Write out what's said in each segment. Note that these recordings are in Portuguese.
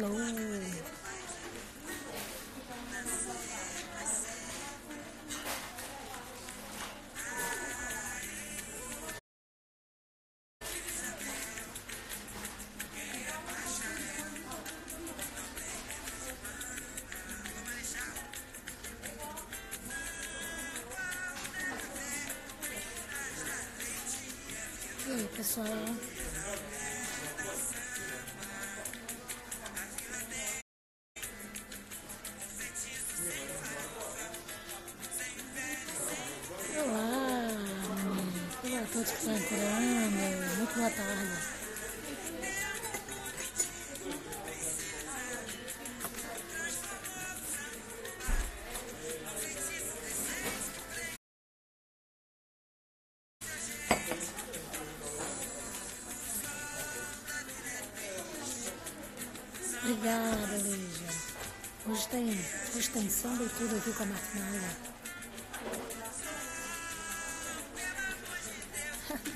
Alô. E aí, pessoal? Olá, olá a todos que estão entrando. Muito boa tarde. Obrigada, Lígia. Hoje tem samba e tudo aqui com a Martinalha.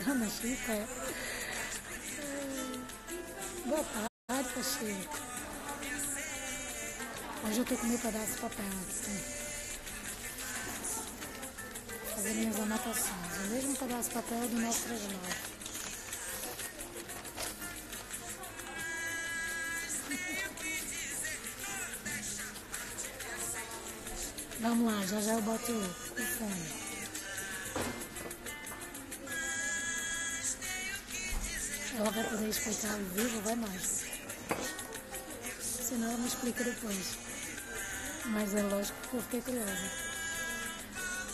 Dona Chica. Boa tarde, Pacheco. Hoje eu tô com meu pedaço de papel aqui. Fazer minhas anotações. O mesmo pedaço de papel do nosso 39. Vamos lá, já eu boto o fone. Ela vai poder explicar ao vivo, vai mais. Senão ela me explica depois. Mas é lógico que eu fiquei curiosa.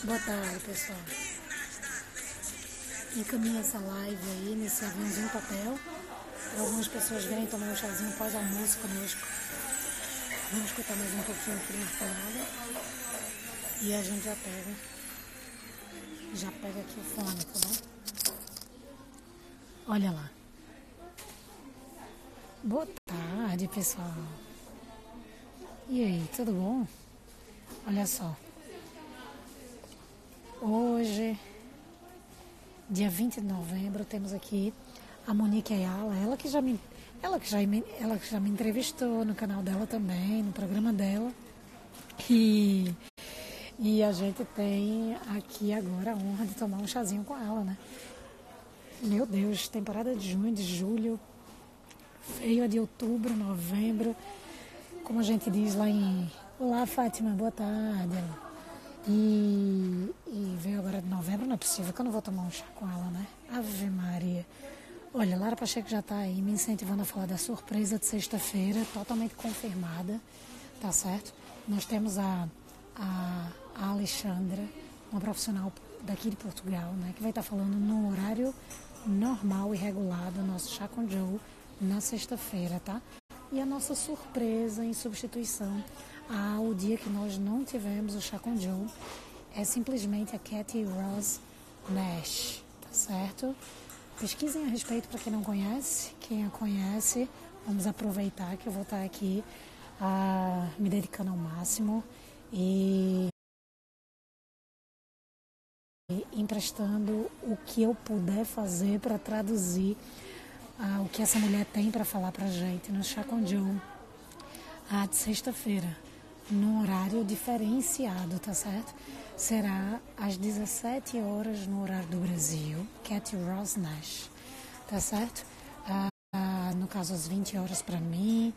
Boa tarde, pessoal. Encaminha essa live aí nesse aviãozinho papel. Para algumas pessoas virem tomar um chazinho pós-almoço conosco. Vamos escutar mais um pouquinho aqui na falada. E a gente já pega aqui o fone, tá bom? Olha lá. Boa tarde, pessoal. E aí, tudo bom? Olha só. Hoje, dia 20 de novembro, temos aqui a Monique Ayala, ela que já me entrevistou no canal dela também, no programa dela. E a gente tem aqui agora a honra de tomar um chazinho com ela, né? Meu Deus, temporada de junho, de julho, veio a de outubro, novembro, como a gente diz lá em... Olá, Fátima, boa tarde. E veio agora de novembro, não é possível que eu não vou tomar um chá com ela, né? Ave Maria. Olha, Lara Pacheco já está aí me incentivando a falar da surpresa de sexta-feira, totalmente confirmada, tá certo? Nós temos a Alexandra, uma profissional daqui de Portugal, né, que vai estar falando no horário normal e regular do nosso Chá com Joe na sexta-feira, tá? E a nossa surpresa em substituição ao dia que nós não tivemos o Chá com Joe é simplesmente a Katie Rose Nash, tá certo? Pesquisem a respeito para quem não conhece. Quem a conhece, vamos aproveitar que eu vou estar aqui me dedicando ao máximo e emprestando o que eu puder fazer para traduzir o que essa mulher tem para falar para a gente no Chá com Joe de sexta-feira, num horário diferenciado, tá certo? Será às 17 horas no horário do Brasil, Katie Rose Nash, tá certo? No caso, às 20 horas para mim,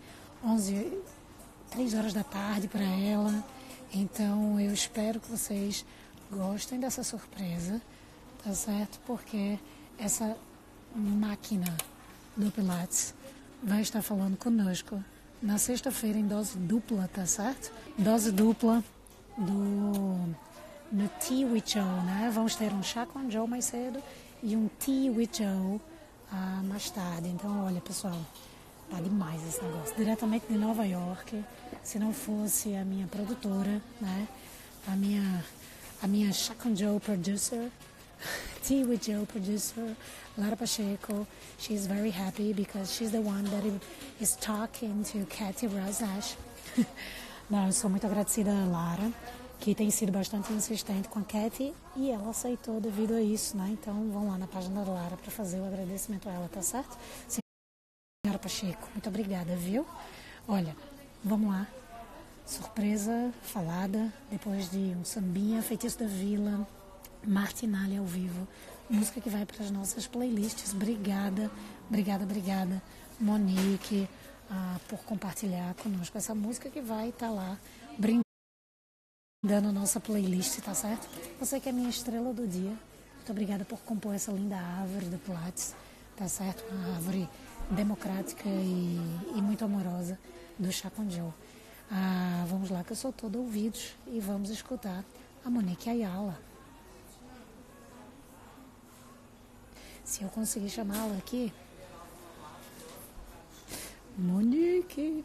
3 horas da tarde para ela. Então, eu espero que vocês gostem dessa surpresa, tá certo? Porque essa máquina do Pilates vai estar falando conosco na sexta-feira em dose dupla, tá certo? Dose dupla no Tea with Joe, né? Vamos ter um Chá com Joe mais cedo e um Tea with Joe mais tarde. Então, olha, pessoal, tá demais esse negócio. Diretamente de Nova York, se não fosse a minha produtora, né? A minha Chá com Joe producer, Tea with Joe producer, Lara Pacheco, she's very happy because she's the one that is talking to Katie Rose Nash. Não, eu sou muito agradecida a Lara, que tem sido bastante insistente com a Katie e ela aceitou devido a isso, né? Então vão lá na página da Lara para fazer o agradecimento a ela, tá certo? Senhora Pacheco, muito obrigada, viu? Olha, vamos lá. Surpresa falada, depois de um sambinha, Feitiço da Vila, Martinalha ao vivo, música que vai para as nossas playlists. Obrigada, obrigada, Monique, por compartilhar conosco essa música que vai estar lá brindando nossa playlist, tá certo? Você que é minha estrela do dia, muito obrigada por compor essa linda árvore do Pilates, tá certo? Uma árvore democrática e muito amorosa do Chá com Joe. Vamos lá que eu sou todo ouvidos e vamos escutar a Monique Ayala. Se eu conseguir chamá-la aqui. Monique.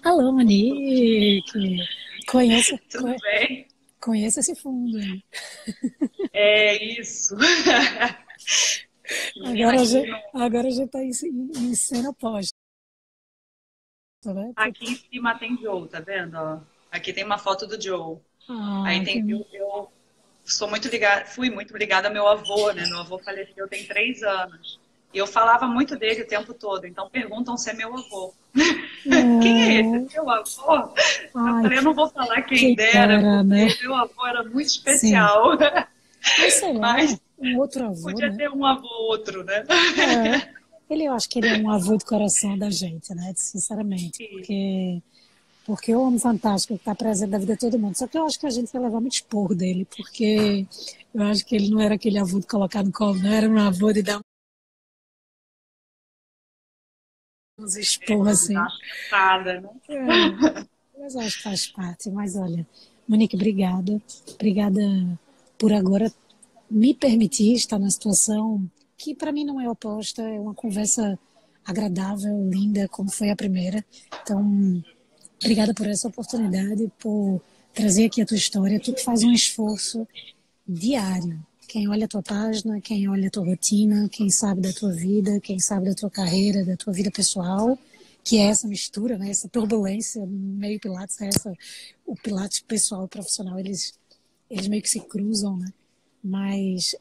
Alô, Monique. Tudo bem? Conheço esse fundo. É isso. Agora já está em cena posta, né? Aqui em cima tem Joe, tá vendo? Ó? Aqui tem uma foto do Joe. Aí tem eu sou muito ligada, fui muito ligada ao meu avô, né? Meu avô faleceu tem 3 anos. E eu falava muito dele o tempo todo. Então perguntam se é meu avô. Quem é esse? Meu avô? Eu falei, eu não vou falar quem dera, porque né? meu avô era muito especial. Mas sei lá, Mas um outro avô, podia né? ter um avô outro, né? Eu acho que ele é um avô de coração da gente, né? Sinceramente. Porque é um homem fantástico que está presente na vida de todo mundo. Só que eu acho que a gente vai levar muito esporro dele, porque eu acho que ele não era aquele avô de colocar no colo, não era um avô de dar uns esporros assim. Né? Mas acho que faz parte. Mas olha, Monique, obrigada. Obrigada por agora me permitir estar na situação que para mim não é oposta, é uma conversa agradável, linda, como foi a primeira. Então, obrigada por essa oportunidade, por trazer aqui a tua história. Tu que faz um esforço diário. Quem olha a tua página, quem olha a tua rotina, quem sabe da tua vida, quem sabe da tua carreira, da tua vida pessoal, que é essa mistura, né? Essa turbulência no meio Pilates, o Pilates pessoal e profissional, eles meio que se cruzam, né? Mas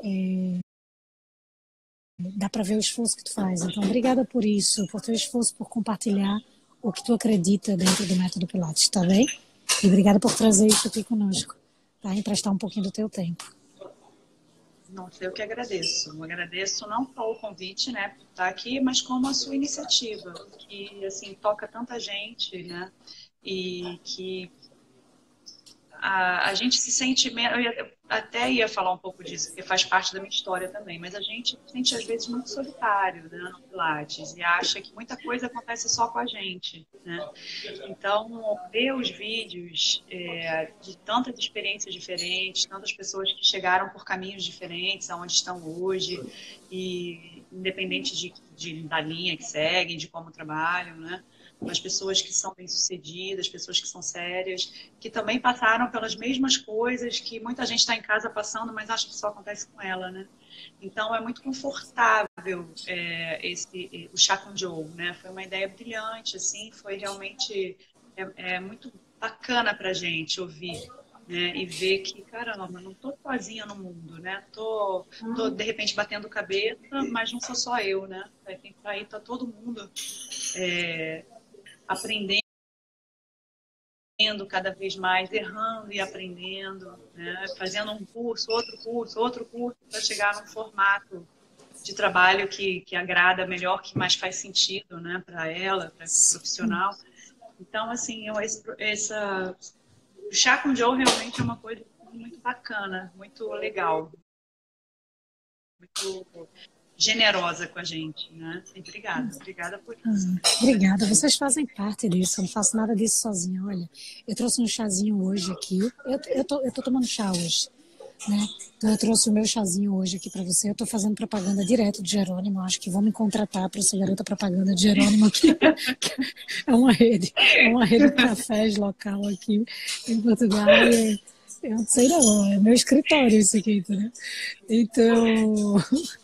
dá para ver o esforço que tu faz. Então, obrigada por isso, por teu esforço, por compartilhar o que tu acredita dentro do método Pilates, tá bem? E obrigada por trazer isso aqui conosco, tá? Emprestar um pouquinho do teu tempo. Nossa, eu que agradeço. Eu agradeço não só o convite, né, por estar aqui, mas como a sua iniciativa, que, assim, toca tanta gente, né, e que a gente se sente... Eu até ia falar um pouco disso, porque faz parte da minha história também, mas a gente se sente, às vezes, muito solitário, né, no Pilates, e acha que muita coisa acontece só com a gente, né? Então, ver os vídeos de tantas experiências diferentes, tantas pessoas que chegaram por caminhos diferentes aonde estão hoje, e independente da linha que seguem, de como trabalham, né? As pessoas que são bem-sucedidas, pessoas que são sérias, que também passaram pelas mesmas coisas que muita gente está em casa passando, mas acha que só acontece com ela, né? Então, é muito confortável o Chá com Joe, né? Foi uma ideia brilhante, assim, foi realmente muito bacana para a gente ouvir, né? E ver que, caramba, não estou sozinha no mundo, né? Tô, de repente, batendo cabeça, mas não sou só eu, né? Aí tá todo mundo aprendendo cada vez mais, errando e aprendendo, né? Fazendo um curso, outro curso, para chegar num formato de trabalho que agrada melhor, que mais faz sentido, né, para ela, para o profissional. Então, assim, o Chá com Joe realmente é uma coisa muito bacana, muito legal, muito generosa com a gente, né? Obrigada por isso. Obrigada, vocês fazem parte disso, eu não faço nada disso sozinha. Olha, eu trouxe um chazinho hoje aqui, eu tô tomando chá hoje, né? Então eu trouxe o meu chazinho hoje aqui para você. Eu tô fazendo propaganda direto de Jerônimo, acho que vão me contratar para ser garota propaganda de Jerônimo aqui. É uma rede de cafés local aqui em Portugal. Eu não sei não, é meu escritório isso aqui, entendeu? Então,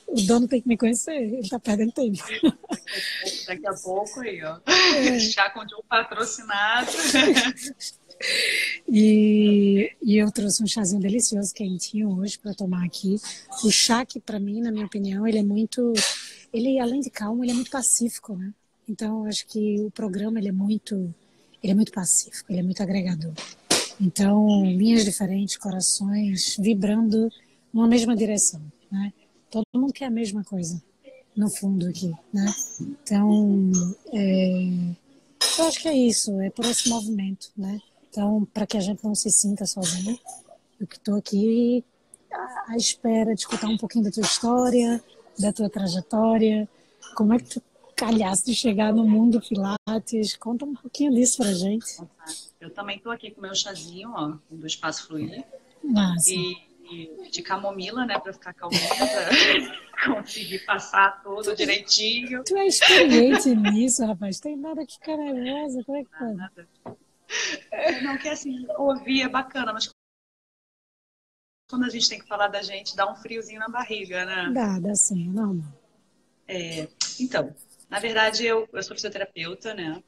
o dono tem que me conhecer, ele tá perdendo tempo. Daqui a pouco aí, ó. É. Chá com Joe patrocinado. E eu trouxe um chazinho delicioso, quentinho hoje para tomar aqui. O chá que para mim, na minha opinião, ele é muito, ele além de calmo, ele é muito pacífico, né? Então, eu acho que o programa ele é muito pacífico, ele é muito agregador. Então, linhas diferentes, corações vibrando numa mesma direção, né? Todo mundo quer a mesma coisa, no fundo aqui, né? Então, eu acho que é isso, é por esse movimento, né? Então, para que a gente não se sinta sozinho, eu que estou aqui à espera de escutar um pouquinho da tua história, da tua trajetória, como é que tu calhaste de chegar no mundo Pilates, conta um pouquinho disso pra gente. Eu também estou aqui com o meu chazinho, ó, do Espaço Fluir. Massa. E de camomila, né, para ficar calminha, para conseguir passar tudo direitinho. Tu é experiente nisso, rapaz. Tem nada que ficar nervosa, como é que pode? Nada. Não, que assim, ouvir é bacana, mas quando a gente tem que falar da gente, dá um friozinho na barriga, né? Dá sim, não. Então, na verdade, eu sou fisioterapeuta, né?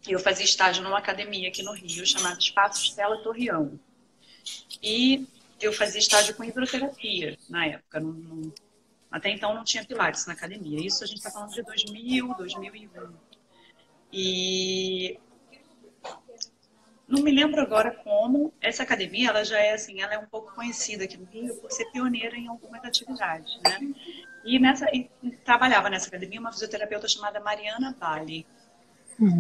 E eu fazia estágio numa academia aqui no Rio, chamada Espaço Stella Torreão. E eu fazia estágio com hidroterapia na época. Até então não tinha pilates na academia. Isso a gente está falando de 2000, 2001. E não me lembro agora como essa academia, ela já é assim, ela é um pouco conhecida aqui no Rio por ser pioneira em algumas atividades, né? E trabalhava nessa academia uma fisioterapeuta chamada Mariana Bali,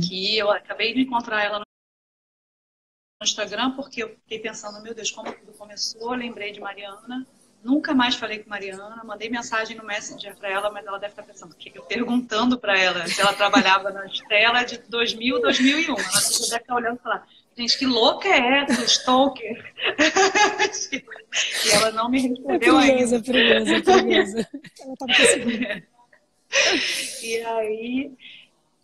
que eu acabei de encontrar ela no Instagram porque eu fiquei pensando, meu Deus, como tudo começou, lembrei de Mariana, nunca mais falei com Mariana, mandei mensagem no Messenger para ela, mas ela deve estar pensando, eu perguntando para ela se ela trabalhava na Stella de 2000, 2001, ela deve estar olhando e falar, gente, que louca é essa, stalker? E ela não me respondeu ainda. É perigosa. Ela tá me perseguindo. E aí,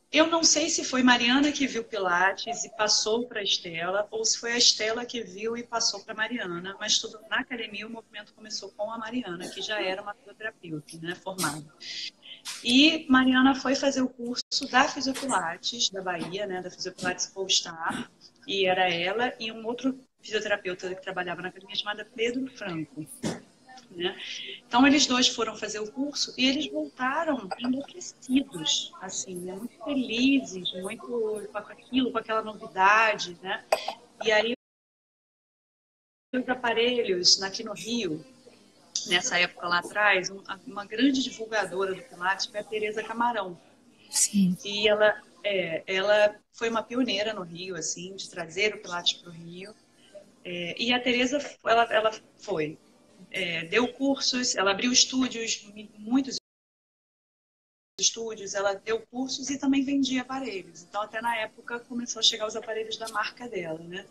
eu não sei se foi Mariana que viu Pilates e passou para a Estela, ou se foi a Estela que viu e passou para a Mariana, mas tudo, na academia o movimento começou com a Mariana, que já era uma fisioterapeuta, né, formada. E Mariana foi fazer o curso da Fisiopilates da Bahia, né, da Fisiopilates Polestar, e era ela e um outro fisioterapeuta que trabalhava na academia chamado Pedro Franco. Né? Então eles dois foram fazer o curso e eles voltaram enlouquecidos, assim, né? Muito felizes, muito com aquilo, com aquela novidade, né? E aí os aparelhos aqui no Rio, nessa época lá atrás, uma grande divulgadora do Pilates foi a Tereza Camarão. Sim. E ela foi uma pioneira no Rio, assim, de trazer o Pilates para o Rio. E a Tereza, ela foi. Deu cursos, ela abriu estúdios, muitos estúdios, ela deu cursos e também vendia aparelhos. Então, até na época, começou a chegar os aparelhos da marca dela, né?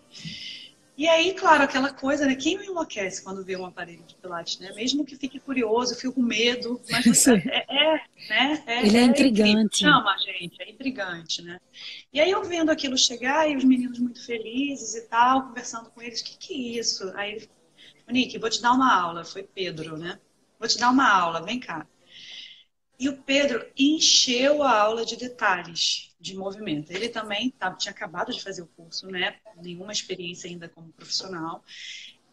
E aí, claro, aquela coisa, né? Quem não enlouquece quando vê um aparelho de Pilates, né? Mesmo que fique curioso, fique com medo, mas né? Ele é intrigante. Chama a gente, é intrigante, né? E aí eu vendo aquilo chegar e os meninos muito felizes e tal, conversando com eles, que é isso? Aí Nick, vou te dar uma aula. Foi Pedro, né? Vou te dar uma aula, vem cá. E o Pedro encheu a aula de detalhes de movimento. Ele também tinha acabado de fazer o curso, né? Nenhuma experiência ainda como profissional.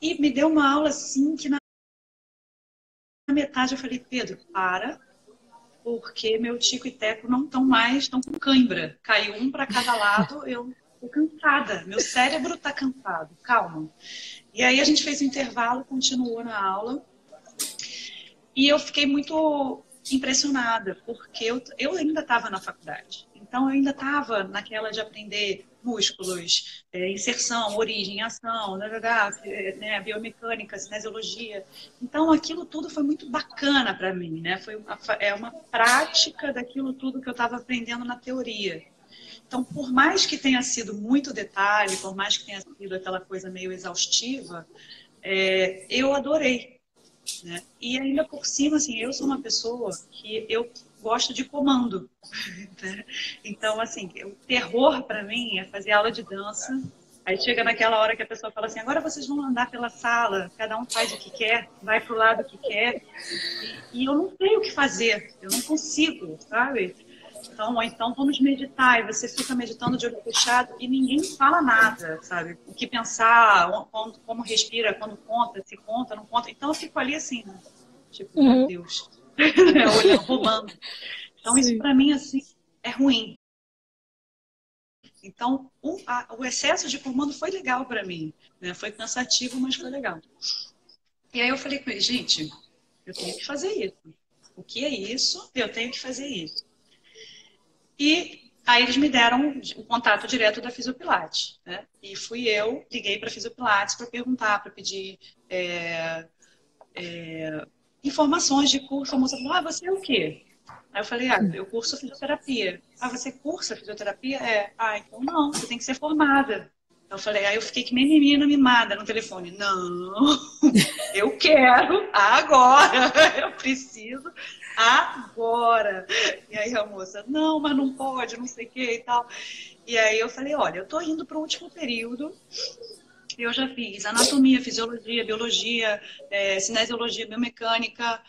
E me deu uma aula assim que na metade eu falei, Pedro, para, porque meu Tico e Teco não estão mais, estão com cãibra. Caiu um para cada lado, eu tô cansada. Meu cérebro está cansado, calma. E aí a gente fez um intervalo, continuou na aula. E eu fiquei muito impressionada, porque eu ainda estava na faculdade. Então, eu ainda estava naquela de aprender músculos, inserção, origem, ação, né, biomecânica, cinesiologia. Então, aquilo tudo foi muito bacana para mim, né? Foi uma prática daquilo tudo que eu estava aprendendo na teoria. Então, por mais que tenha sido muito detalhe, por mais que tenha sido aquela coisa meio exaustiva, eu adorei. Né? E ainda por cima, assim, eu sou uma pessoa que eu gosto de comando. Né? Então, assim, o terror para mim é fazer aula de dança, Aí chega naquela hora que a pessoa fala assim, agora vocês vão andar pela sala, cada um faz o que quer, vai pro lado que quer, e eu não sei o que fazer, eu não consigo, sabe? Então, ou então vamos meditar, e você fica meditando de olho fechado e ninguém fala nada, sabe? O que pensar, como respira, quando conta, se conta, não conta. Então eu fico ali assim, né? Tipo, meu Uhum. Deus, olhando, rolando. Então isso Sim. para mim, assim, é ruim. Então, o excesso de comando foi legal para mim, né? Foi cansativo, mas foi legal. E aí eu falei com ele, gente, eu tenho que fazer isso. O que é isso? Eu tenho que fazer isso. E aí eles me deram o contato direto da Fisiopilates, né? E liguei para a Fisiopilates para perguntar, para pedir informações de curso. A moça falou, você é o quê? Aí eu falei, eu curso fisioterapia. Você cursa fisioterapia? Então não, você tem que ser formada. Eu falei, eu fiquei que nem menina mimada no telefone. Não, eu quero agora, eu preciso agora. E aí a moça, não, mas não pode, não sei o que e tal. E aí eu falei, olha, eu tô indo para o último período, eu já fiz anatomia, fisiologia, biologia, cinesiologia, biomecânica,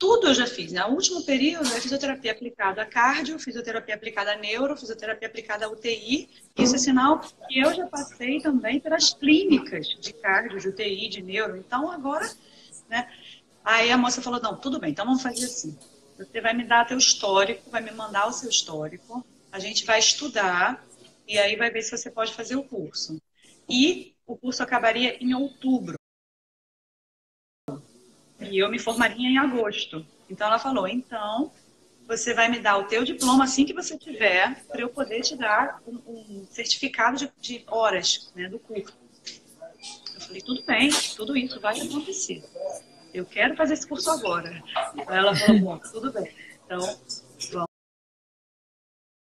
tudo eu já fiz. No último período é fisioterapia aplicada a cardio, fisioterapia aplicada a neuro, fisioterapia aplicada a UTI. Isso é sinal que eu já passei também pelas clínicas de cardio, de UTI, de neuro. Então agora, né? Aí a moça falou, não, tudo bem, então vamos fazer assim. Você vai me dar teu histórico, vai me mandar o seu histórico, a gente vai estudar e aí vai ver se você pode fazer o curso. E o curso acabaria em outubro. E eu me formaria em agosto. Então ela falou, então você vai me dar o teu diploma assim que você tiver, para eu poder te dar um certificado de horas, né, do curso. Eu falei, tudo bem, tudo isso vai acontecer. Eu quero fazer esse curso agora. Aí ela falou, bom, tudo bem. Então,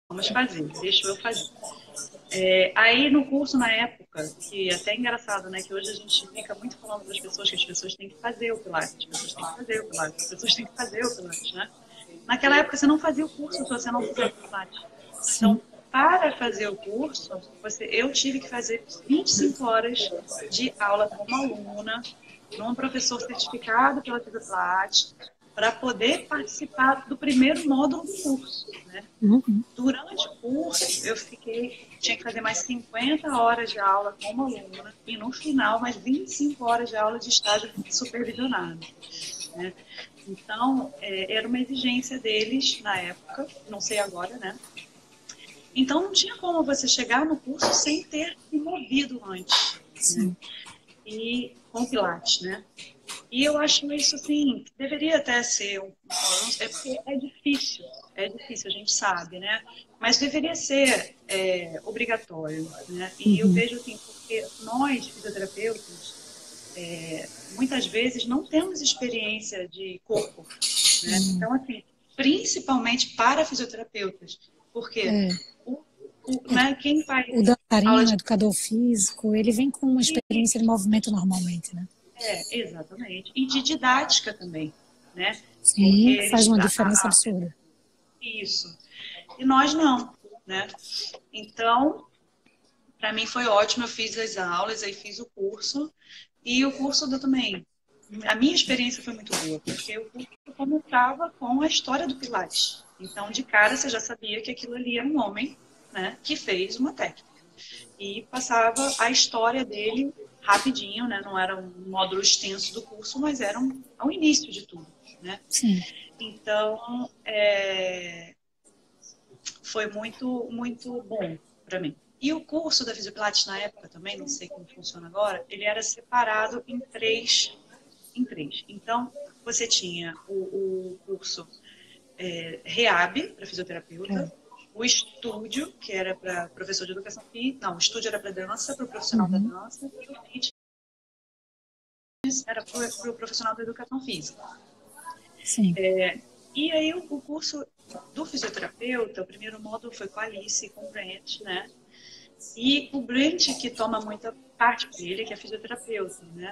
vamos fazer, deixa eu fazer. Aí no curso, na época, que é até engraçado, né? Que hoje a gente fica muito falando para as pessoas que as pessoas têm que fazer o Pilates, as pessoas têm que fazer o Pilates, as pessoas têm que fazer o Pilates, né? Naquela época você não fazia o curso se você não fizesse o Pilates. Sim. Então, para fazer o curso, eu tive que fazer 25 horas de aula como aluna, num professor certificado pela Fisiopilates, para poder participar do primeiro módulo do curso, né? Uhum. Durante o curso, tinha que fazer mais 50 horas de aula como aluna e no final mais 25 horas de aula de estágio supervisionado, né? Então, era uma exigência deles na época, não sei agora, né? Então, não tinha como você chegar no curso sem ter se movido antes, né? Sim. E com Pilates, né? E eu acho isso, assim, que deveria até ser porque é difícil, a gente sabe, né? Mas deveria ser obrigatório, né? E eu Uhum. vejo, assim, porque nós, fisioterapeutas, muitas vezes não temos experiência de corpo, né? Então, assim, principalmente para fisioterapeutas, porque É. o, né, quem faz O aula dançarino, o de... educador físico, ele vem com uma experiência de movimento normalmente, né? Exatamente. E de didática também, né? Porque Sim, que faz eles... uma diferença absurda. Isso. E nós não, né? Então, para mim foi ótimo, eu fiz as aulas, aí fiz o curso, e o curso também. A minha experiência foi muito boa, porque o curso começava com a história do Pilates. Então, de cara, você já sabia que aquilo ali era um homem, né, que fez uma técnica. E passava a história dele rapidinho, né? Não era um módulo extenso do curso, mas era o início de tudo, né? Sim. Então, foi muito, muito bom para mim. E o curso da Fisiopilates na época também, não sei como funciona agora, ele era separado em três. Então, você tinha o curso REAB, para fisioterapeuta, É. o estúdio, que era para professor de educação física, não, o estúdio era para dança, para o profissional da Uhum. dança, e o fitness era para o profissional da educação física. Sim. E aí o curso do fisioterapeuta, o primeiro módulo foi com a Alice, com o Brent, né? E o Brent que toma muita parte dele, que é fisioterapeuta, né?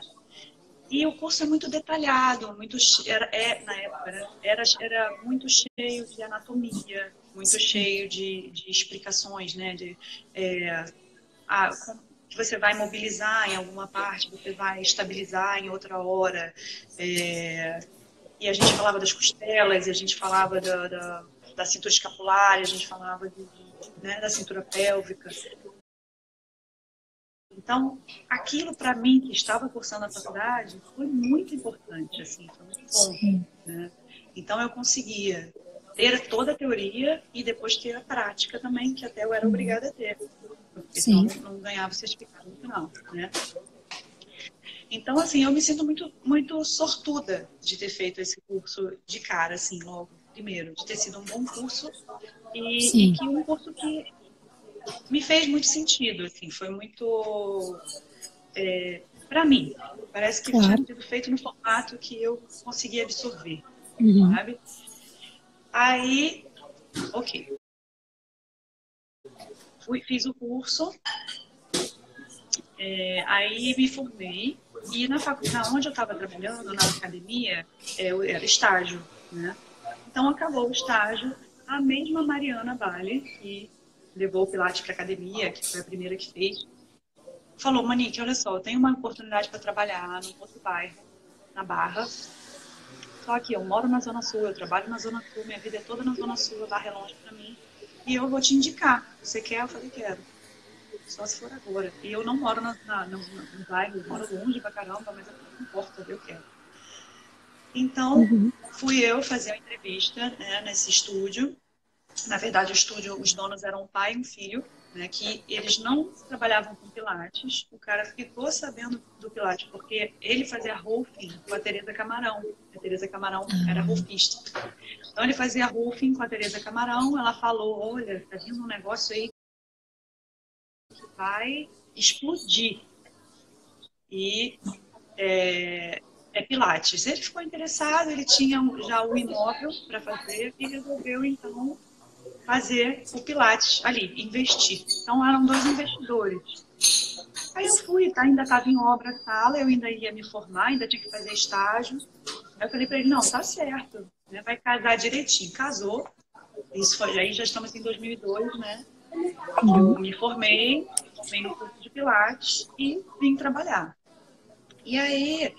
E o curso é muito detalhado, na época, né? Era muito cheio de anatomia, muito cheio de explicações, né? que você vai mobilizar em alguma parte, você vai estabilizar em outra hora. E a gente falava das costelas, e a gente falava da cintura escapular, a gente falava né, da cintura pélvica. Então, aquilo para mim, que estava cursando a faculdade, foi muito importante, assim, foi muito bom. Né? Então, eu conseguia ter toda a teoria e depois ter a prática também, que até eu era obrigada a ter. Porque senão não ganhava o certificado no final, né? Então, assim, eu me sinto muito, muito sortuda de ter feito esse curso de cara, assim, logo, primeiro, de ter sido um bom curso e que um curso que me fez muito sentido, assim, foi muito, para mim, parece que tinha sido feito no formato que eu consegui absorver, sabe? Aí, ok. Fiz o curso, aí me formei, e na faculdade, onde eu estava trabalhando, na academia, era estágio, né? Então, acabou o estágio, a mesma Mariana Bale, que levou o Pilates para a academia, que foi a primeira que fez, falou: Monique, olha só, eu tenho uma oportunidade para trabalhar num outro bairro, na Barra, só que eu moro na Zona Sul, eu trabalho na Zona Sul, minha vida é toda na Zona Sul, a Barra é longe para mim, e eu vou te indicar. Você quer? Eu falei: quero. Só se for agora. E eu não moro no bairro, eu moro longe pra caramba, mas não importa, eu quero. Então, fui eu fazer a entrevista, né, nesse estúdio. Na verdade, o estúdio, os donos eram um pai e um filho, né, que eles não trabalhavam com Pilates. O cara ficou sabendo do Pilates, porque ele fazia rolfing com a Tereza Camarão. A Tereza Camarão era rolfista. Então, ele fazia rolfing com a Tereza Camarão. Ela falou: olha, tá vindo um negócio aí que vai explodir. E Pilates. Ele ficou interessado, ele tinha já o imóvel para fazer e resolveu, então, fazer o Pilates ali, investir. Então, eram 2 investidores. Aí eu fui, tá? Ainda estava em obra a sala, eu ainda ia me formar, ainda tinha que fazer estágio. Aí eu falei para ele: não, tá certo, né? Vai casar direitinho. Casou. Isso foi, aí já estamos em 2002, né? Eu me formei no curso de Pilates e vim trabalhar. E aí,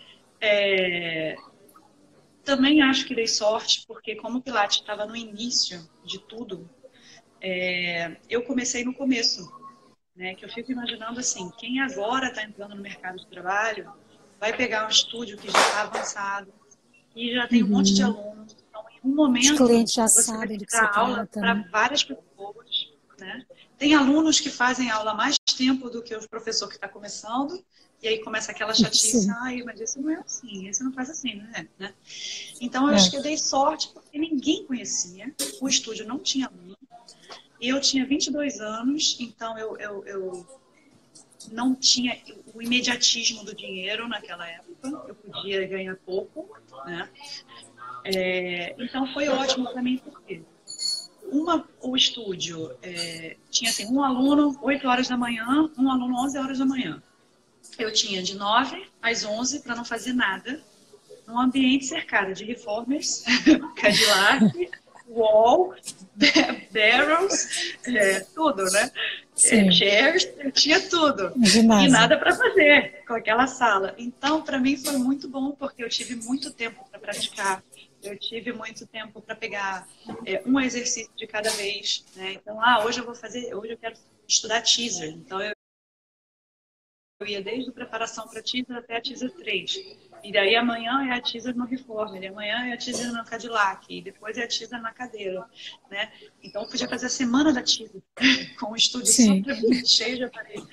também acho que dei sorte, porque como o Pilates estava no início de tudo, eu comecei no começo, né? Que eu fico imaginando assim, quem agora está entrando no mercado de trabalho vai pegar um estúdio que já está avançado e já tem um monte de alunos. Então, em um momento, os clientes já você vai sabem do que se dar aula trata, para né? várias pessoas, né? Tem alunos que fazem aula há mais tempo do que o professor que está começando, e aí começa aquela chatice: ai, mas isso não é assim, isso não faz assim, né? Então, eu acho que eu dei sorte porque ninguém conhecia, o estúdio não tinha aluno, e eu tinha 22 anos, então eu não tinha o imediatismo do dinheiro naquela época, eu podia ganhar pouco, né? Então, foi ótimo para mim, porque o estúdio tinha assim, um aluno 8 horas da manhã, um aluno 11 horas da manhã. Eu tinha de 9 às 11 para não fazer nada, num ambiente cercado de reformers, Cadillac, wall, barrels, tudo, né? Chairs, eu tinha tudo. E nada para fazer com aquela sala. Então, para mim foi muito bom, porque eu tive muito tempo para praticar. Eu tive muito tempo para pegar um exercício de cada vez, né? Então, hoje eu quero estudar teaser. Então, eu ia desde a preparação para teaser até a teaser 3. E daí amanhã é a teaser no reformer, e amanhã é a teaser no Cadillac, e depois é a teaser na cadeira, né? Então, eu podia fazer a semana da teaser, com o estúdio super cheio de aparelhos.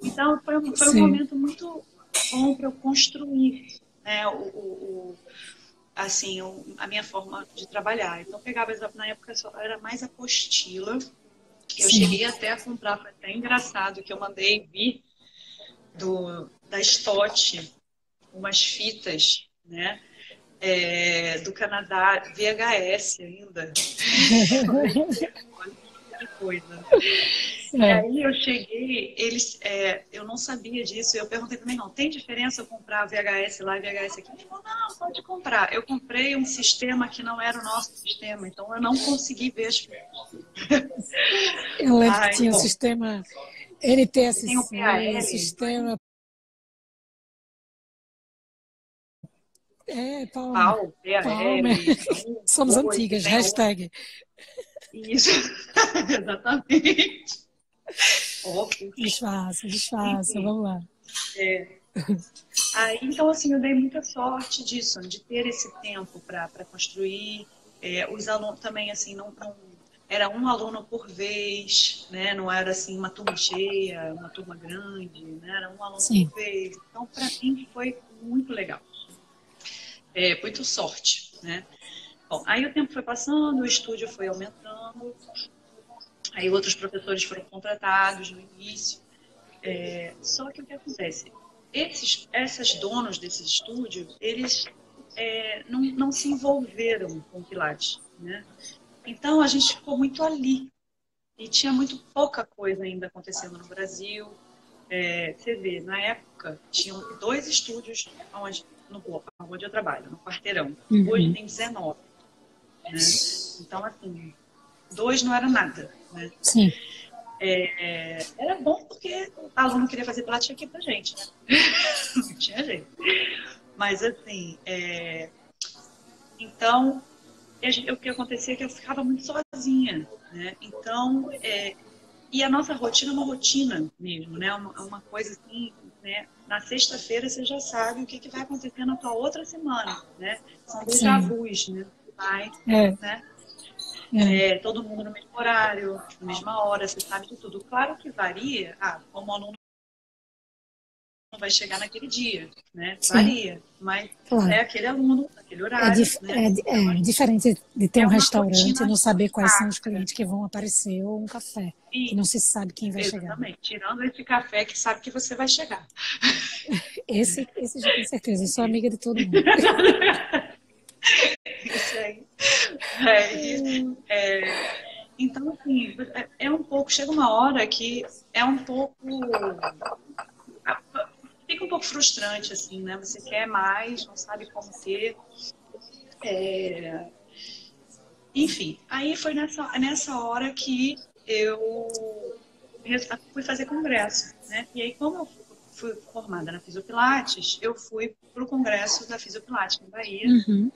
Então, foi um momento muito bom para eu construir, né, a minha forma de trabalhar. Então, eu pegava, na época, era mais apostila. Eu cheguei até a comprar, foi até engraçado, que eu mandei vir da Stott umas fitas, né, do Canadá, VHS ainda. Olha que coisa. E aí eu cheguei, eu não sabia disso, eu perguntei para mim: não, tem diferença eu comprar VHS lá e VHS aqui? Ele falou: não, pode comprar. Eu comprei um sistema que não era o nosso sistema, então eu não consegui ver as fitas. Eu lembro que tinha um sistema Tem o NTSC, PAL, sistema. Palmer. PAL, PAL, Palmer. então, Somos hoje antigas, tem outro. hashtag. Isso, exatamente. Óbvio. Disfarça, disfarça, Enfim, vamos lá. aí, então, assim, eu dei muita sorte disso, de ter esse tempo para construir. Os alunos também, assim, não era um aluno por vez, né? Não era assim uma turma cheia, uma turma grande, né? Era um aluno por Sim. vez. Então, para mim, foi muito legal. Muito sorte, né? Bom, aí o tempo foi passando, o estúdio foi aumentando, aí outros professores foram contratados no início. Só que o que acontece? Essas donos desses estúdios, eles não se envolveram com o Pilates, né? Então a gente ficou muito ali e tinha muito pouca coisa ainda acontecendo no Brasil. Você vê, na época tinham 2 estúdios onde eu trabalho, no Quarteirão. Hoje Uhum. tem 19, né? Então assim, 2 não era nada, né? Sim. Era bom porque o aluno queria fazer Pilates aqui pra gente, né? Não tinha jeito. Mas assim, então o que acontecia é que eu ficava muito sozinha, né? Então, e a nossa rotina é uma rotina mesmo, né? Uma coisa assim, né? Na sexta-feira você já sabe o que vai acontecer na tua outra semana, né? São déjà Sim. vus, né? Vai, É. né? É. Todo mundo no mesmo horário, na mesma hora, você sabe de tudo. Claro que varia, como o aluno vai chegar naquele dia, né? Sim. Varia, mas Claro. é aquele aluno, naquele horário, né? Então, Diferente de ter é um uma restaurante e rotina não saber quais são os sacra. clientes que vão aparecer ou um café, que E, não se sabe quem vai chegar. exatamente, tirando esse café que sabe que você vai chegar. Esse já tem certeza, eu sou amiga de todo mundo. Isso aí. Então, assim, um pouco, chega uma hora que é um pouco, fica um pouco frustrante, assim, né? Você quer mais, não sabe como ter. Enfim, aí foi nessa hora que eu fui fazer congresso, né? E aí, como eu fui formada na Fisiopilates, eu fui para o congresso da Fisiopilates na Bahia. Uhum.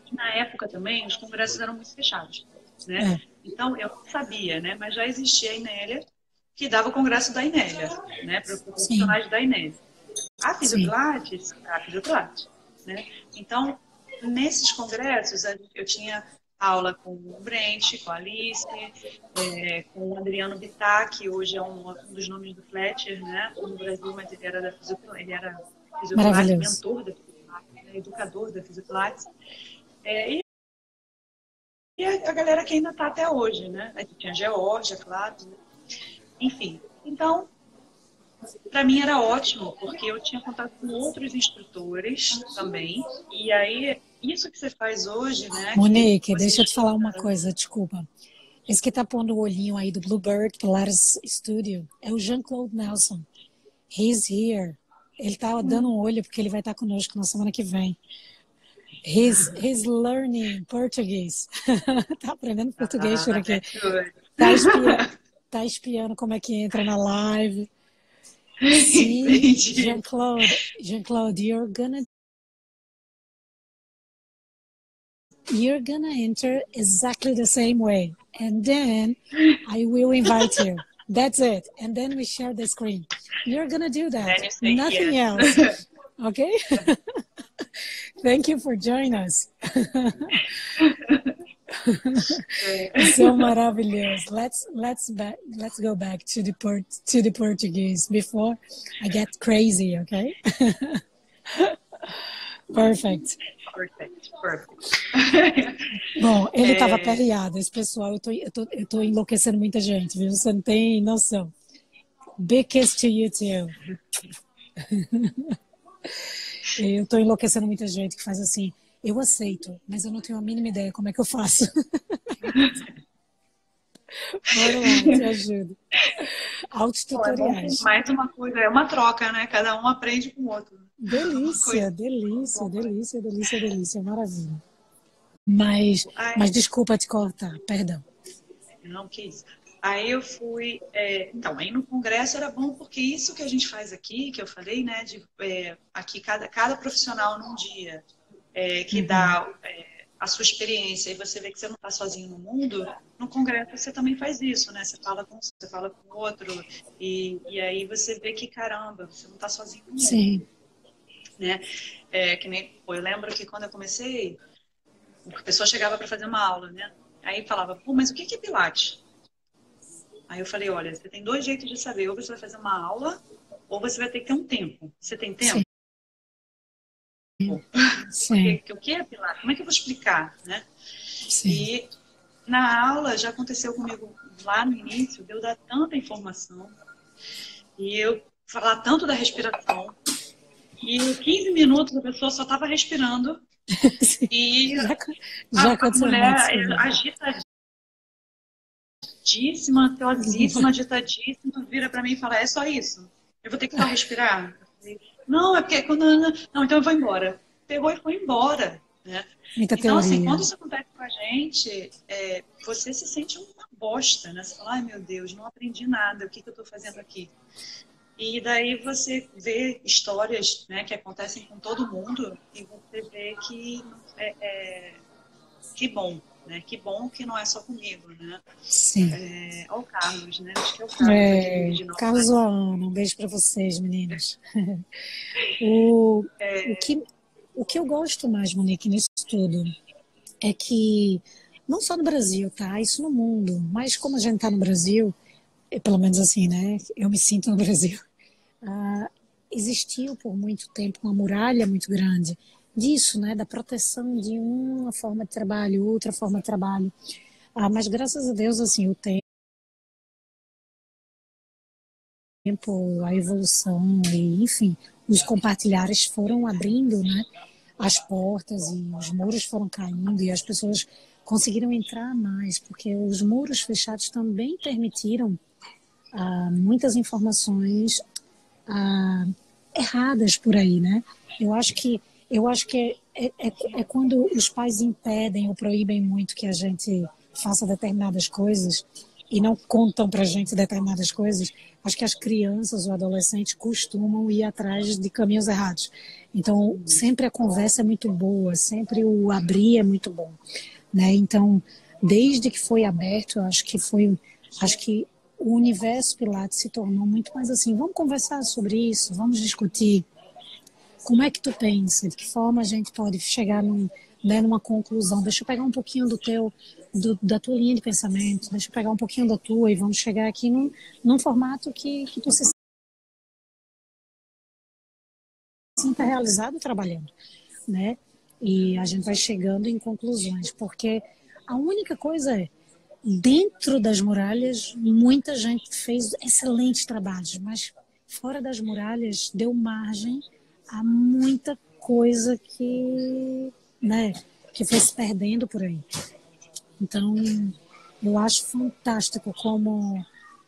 E na época também, os congressos eram muito fechados, né? É. Então, eu não sabia, né? Mas já existia a Inélia, que dava o congresso da Inélia, né? Para os Sim. profissionais da Inélia. A Sim. Fisiopilates, a Fisiopilates, né? Então, nesses congressos, eu tinha aula com o Brent, com a Alice, com o Adriano Bittar, que hoje é um dos nomes do Fletcher, né? No Brasil, mas ele era da Fisiopilates, Maravilhoso. mentor da Fisiopilates, né? Educador da Fisiopilates. E a galera que ainda está até hoje, né? Aí tinha a Geórgia, claro, né? Enfim. Então, para mim era ótimo, porque eu tinha contato com outros instrutores também. E aí, isso que você faz hoje, né? Que Monique, você deixa eu te falar uma estuda. coisa, desculpa. Esse que tá pondo o olhinho aí do Bluebird Pilates Studio é o Jean-Claude Nelson. He's here. Ele tá dando um olho porque ele vai estar conosco na semana que vem. He's learning Portuguese. Tá aprendendo português por aqui. That's good. Tá espiando como é que entra na live. See, Entendi. Jean-Claude, you're gonna enter exactly the same way. And then I will invite you. That's it. And then we share the screen. You're gonna do that. Then you say Nothing yes. else. Okay? Thank you for joining us. So maravilhoso. Let's go back to the Portuguese before I get crazy, okay? Perfect. Bom, ele estava aperreado, esse pessoal, eu tô enlouquecendo muita gente, viu? Você não tem noção. Big kiss to you too. Eu tô enlouquecendo muita gente que faz assim, eu aceito, mas eu não tenho a mínima ideia como é que eu faço. Bora lá, te ajudo. Autotutoriais. Mais uma coisa, é uma troca, né? Cada um aprende com o outro. Delícia, delícia, delícia, delícia, delícia, maravilha. Mas desculpa te cortar, perdão. Não, que isso. Aí eu fui. Então, aí no congresso era bom porque isso que a gente faz aqui, que eu falei, né? Aqui cada profissional num dia que dá a sua experiência e você vê que você não está sozinho no mundo, no congresso você também faz isso, né? Você fala com um, você fala com outro, e aí você vê que, caramba, você não está sozinho no mundo. Sim. Né? Que nem, eu lembro que quando eu comecei, a pessoa chegava para fazer uma aula, né? Aí falava, pô, mas o que é Pilates? Aí eu falei, olha, você tem 2 jeitos de saber, ou você vai fazer uma aula, ou você vai ter que ter um tempo. Você tem tempo? Sim. Porque o que é Pilates? Como é que eu vou explicar, né? Sim. E na aula já aconteceu comigo lá no início, de eu dar tanta informação e eu falar tanto da respiração, e em 15 minutos a pessoa só estava respirando e já a aconteceu mulher muito. Agitadíssima, ansiosíssima, agitadíssima, vira para mim e fala, é só isso? Eu vou ter que só respirar? Não, é porque quando... Não, então eu vou embora. Pegou e foi embora, né? Muita Então, assim, teoria. quando isso acontece com a gente, você se sente uma bosta, né? Você fala, ai meu Deus, não aprendi nada, o que eu estou fazendo aqui? E daí você vê histórias, né, que acontecem com todo mundo e você vê que bom, né? Que bom que não é só comigo, né? Sim. Olha o Carlos, né? Acho que é o Carlos aqui de Nova Carlos ou Ana, um beijo para vocês, meninas. o que eu gosto mais, Monique, nisso tudo é que, não só no Brasil, tá? Isso no mundo, mas como a gente tá no Brasil, pelo menos assim, né? Eu me sinto no Brasil. Existiu por muito tempo uma muralha muito grande disso, né? Da proteção de uma forma de trabalho, outra forma de trabalho. Mas graças a Deus, assim, o tempo, a evolução e, enfim, os compartilhares foram abrindo, né? As portas e os muros foram caindo e as pessoas conseguiram entrar mais, porque os muros fechados também permitiram muitas informações erradas por aí, né? Eu acho que é quando os pais impedem ou proíbem muito que a gente faça determinadas coisas e não contam para a gente determinadas coisas. Acho que as crianças ou adolescentes costumam ir atrás de caminhos errados. Então, sempre a conversa é muito boa, sempre o abrir é muito bom, né? Então, desde que foi aberto, acho que o universo Pilates se tornou muito mais assim, vamos conversar sobre isso, vamos discutir. Como é que tu pensa? De que forma a gente pode chegar numa conclusão? Deixa eu pegar um pouquinho da tua linha de pensamento, deixa eu pegar um pouquinho da tua e vamos chegar aqui num formato que tu se sinta realizado trabalhando, né? E a gente vai chegando em conclusões, porque a única coisa é, dentro das muralhas, muita gente fez excelentes trabalhos, mas fora das muralhas deu margem a muita coisa né, que foi se perdendo por aí. Então, eu acho fantástico como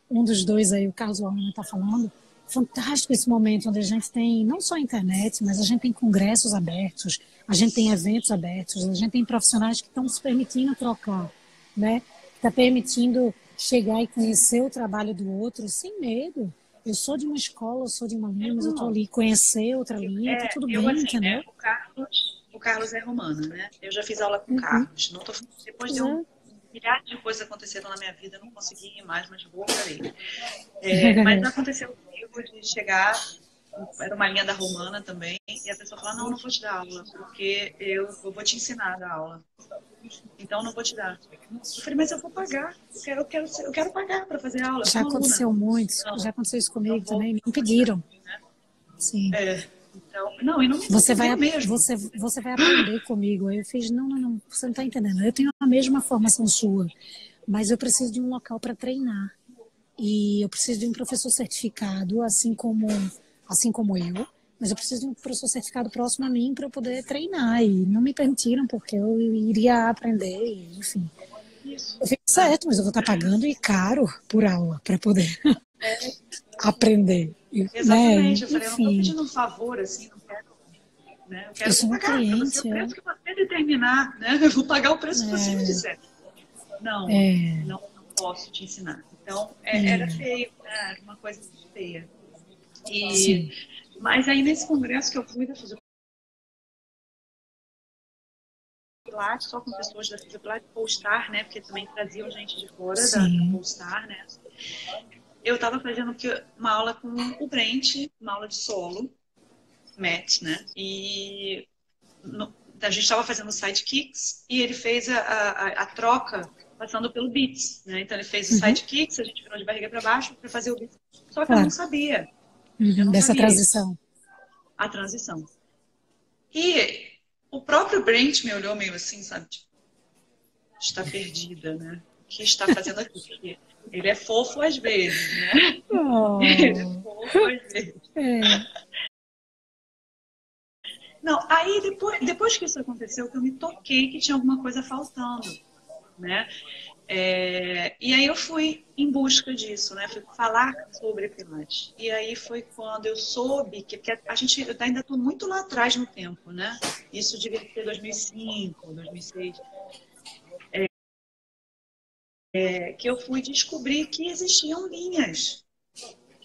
um dos dois aí, o Carlos Orlando está falando, fantástico esse momento onde a gente tem não só a internet, mas a gente tem congressos abertos, a gente tem eventos abertos, a gente tem profissionais que estão se permitindo trocar, né? Está permitindo chegar e conhecer o trabalho do outro sem medo. Eu sou de uma escola, eu sou de uma linha, mas eu estou ali conhecer outra linha, tá tudo bem, assim, entendeu? Né, o Carlos é romano, né? Eu já fiz aula com o Carlos. Não tô, depois de milhares de coisas aconteceram na minha vida, não consegui ir mais, mas vou para ele. Mas aconteceu comigo de chegar, era uma linha da romana também, e a pessoa falar, não vou te dar aula, porque eu vou te ensinar a dar aula. Então não vou te dar. Eu falei, mas eu vou pagar. Eu quero pagar para fazer aula. Já aconteceu muito, já aconteceu isso comigo também, me impediram. Né? Sim. Então, não, e não você vai aprender comigo. Aí eu fiz, não, você não está entendendo. Eu tenho a mesma formação sua, mas eu preciso de um local para treinar. E eu preciso de um professor certificado, assim como eu, mas eu preciso de um professor certificado próximo a mim para eu poder treinar. E não me permitiram, porque eu iria aprender, enfim. Eu fiz certo, mas eu vou estar pagando e caro por aula para poder aprender. Exatamente, né? Eu falei, eu não estou pedindo um favor, assim, não quero. Né? Eu quero pagar para você o preço que você determinar, né? Eu vou pagar o preço que você me disser. Não posso te ensinar. Então, era feio, né? Era uma coisa feia. Sim. Mas aí, nesse congresso que eu fui da Pilates, só com pessoas da Pilates Polestar, né? Porque também traziam gente de fora da Polestar, né? Eu estava fazendo uma aula com o Brent, uma aula de solo, Matt, né? E a gente estava fazendo sidekicks e ele fez a troca passando pelo beats, né? Então ele fez o sidekicks, a gente virou de barriga para baixo para fazer o beats. Só que eu não sabia. Eu não Dessa sabia transição. a transição. E o próprio Brent me olhou meio assim, sabe? Tipo, está perdida, né? O que está fazendo aqui? Porque ele é fofo às vezes, né? Ele é fofo às vezes. Não, aí depois que isso aconteceu, que eu me toquei que tinha alguma coisa faltando, né? E aí eu fui em busca disso, né? Fui falar sobre Pilates. E aí foi quando eu soube que a gente eu ainda estou muito lá atrás no tempo, né? Isso devia ser 2005, 2006. Que eu fui descobrir que existiam linhas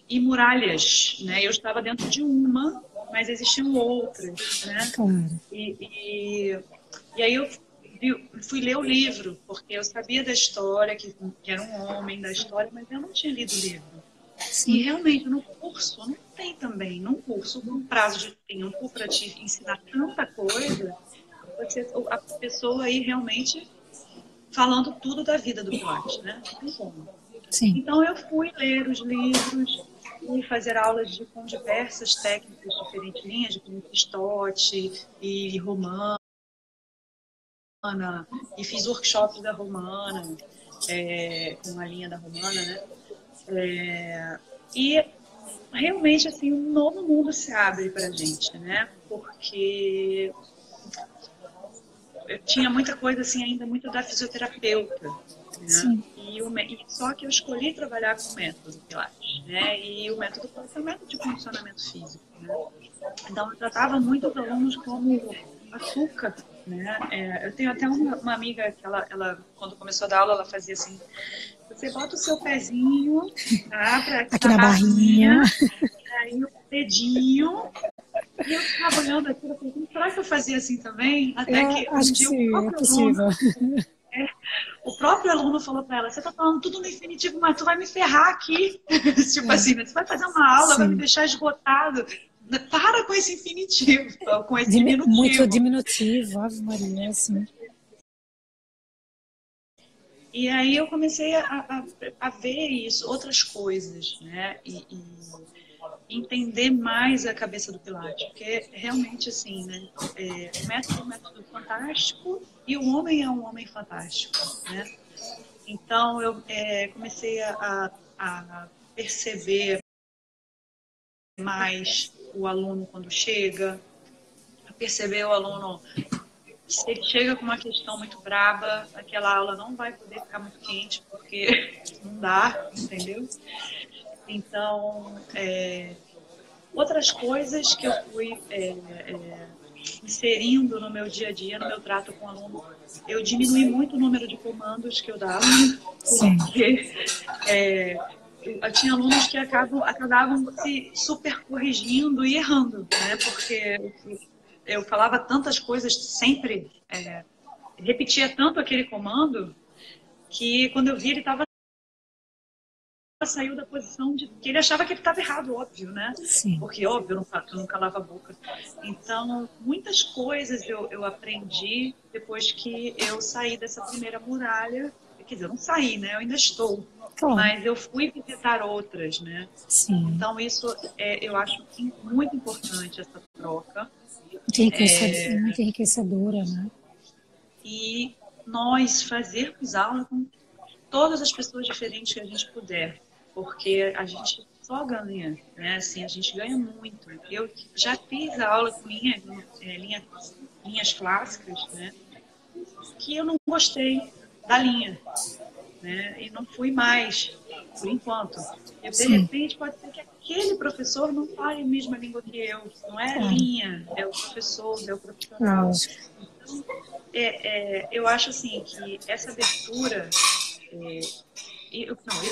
e muralhas, né? Eu estava dentro de uma, mas existiam outras, né? Claro. E aí eu fui ler o livro, porque eu sabia da história, que era um homem da história, mas eu não tinha lido o livro. Sim. E realmente, no curso, não tem também, num curso com prazo de tempo para te ensinar tanta coisa, a pessoa aí realmente falando tudo da vida do Pilates, né? Não tem como. Sim. Então eu fui ler os livros, fui fazer aulas com diversas técnicas diferentes, linhas, como Pistote e Romana, e fiz workshops da Romana, com a linha da Romana, né? E realmente, assim, um novo mundo se abre para a gente, né? Porque eu tinha muita coisa, assim, ainda muito da fisioterapeuta, né? Só que eu escolhi trabalhar com o método Pilates, né? E o método Pilates é um método de condicionamento físico, né? Então, eu tratava muito os alunos como açúcar, né? Eu tenho até uma amiga que ela, quando começou a dar aula, ela fazia assim: você bota o seu pezinho, tá? Aqui na barrinha, aí o dedinho. E eu ficava olhando aquilo, pensando, será que eu fazia assim também? Até que acho que sim, é possível. O próprio aluno falou para ela: você tá falando tudo no infinitivo, mas tu vai me ferrar aqui. Tipo assim, você vai fazer uma aula, vai me deixar esgotado. Para com esse infinitivo, com esse diminutivo. Muito diminutivo, Ave Maria, assim. E aí eu comecei a ver isso, outras coisas, né? E entender mais a cabeça do Pilates, porque realmente assim, né? O método é um método fantástico e o homem é um homem fantástico, né? Então eu comecei a perceber mais o aluno quando chega, a perceber o aluno, se ele chega com uma questão muito braba, aquela aula não vai poder ficar muito quente, porque não dá, entendeu? Então, outras coisas que eu fui inserindo no meu dia a dia, no meu trato com o aluno, eu diminui muito o número de comandos que eu dava, porque tinha alunos que acabavam se super corrigindo e errando, né? Porque eu falava tantas coisas sempre, repetia tanto aquele comando, que quando eu vi ele saiu da posição de que ele achava que ele estava errado, óbvio, né? Sim. Porque, óbvio, eu não calava a boca. Então, muitas coisas eu aprendi depois que eu saí dessa primeira muralha. Quer dizer, eu não saí, né? Eu ainda estou. Claro. Mas eu fui visitar outras, né? Sim. Então, isso eu acho muito importante, essa troca. Muito enriquecedora, né? E nós fazermos aula com todas as pessoas diferentes que a gente puder, porque a gente só ganha, né? Assim, a gente ganha muito. Eu já fiz a aula com linhas clássicas, né? Que eu não gostei da linha, né? E não fui mais, por enquanto. E, de repente, pode ser que aquele professor não fale a mesma língua que eu. Não é a linha, é o professor, é o profissional. Então, eu acho assim que essa abertura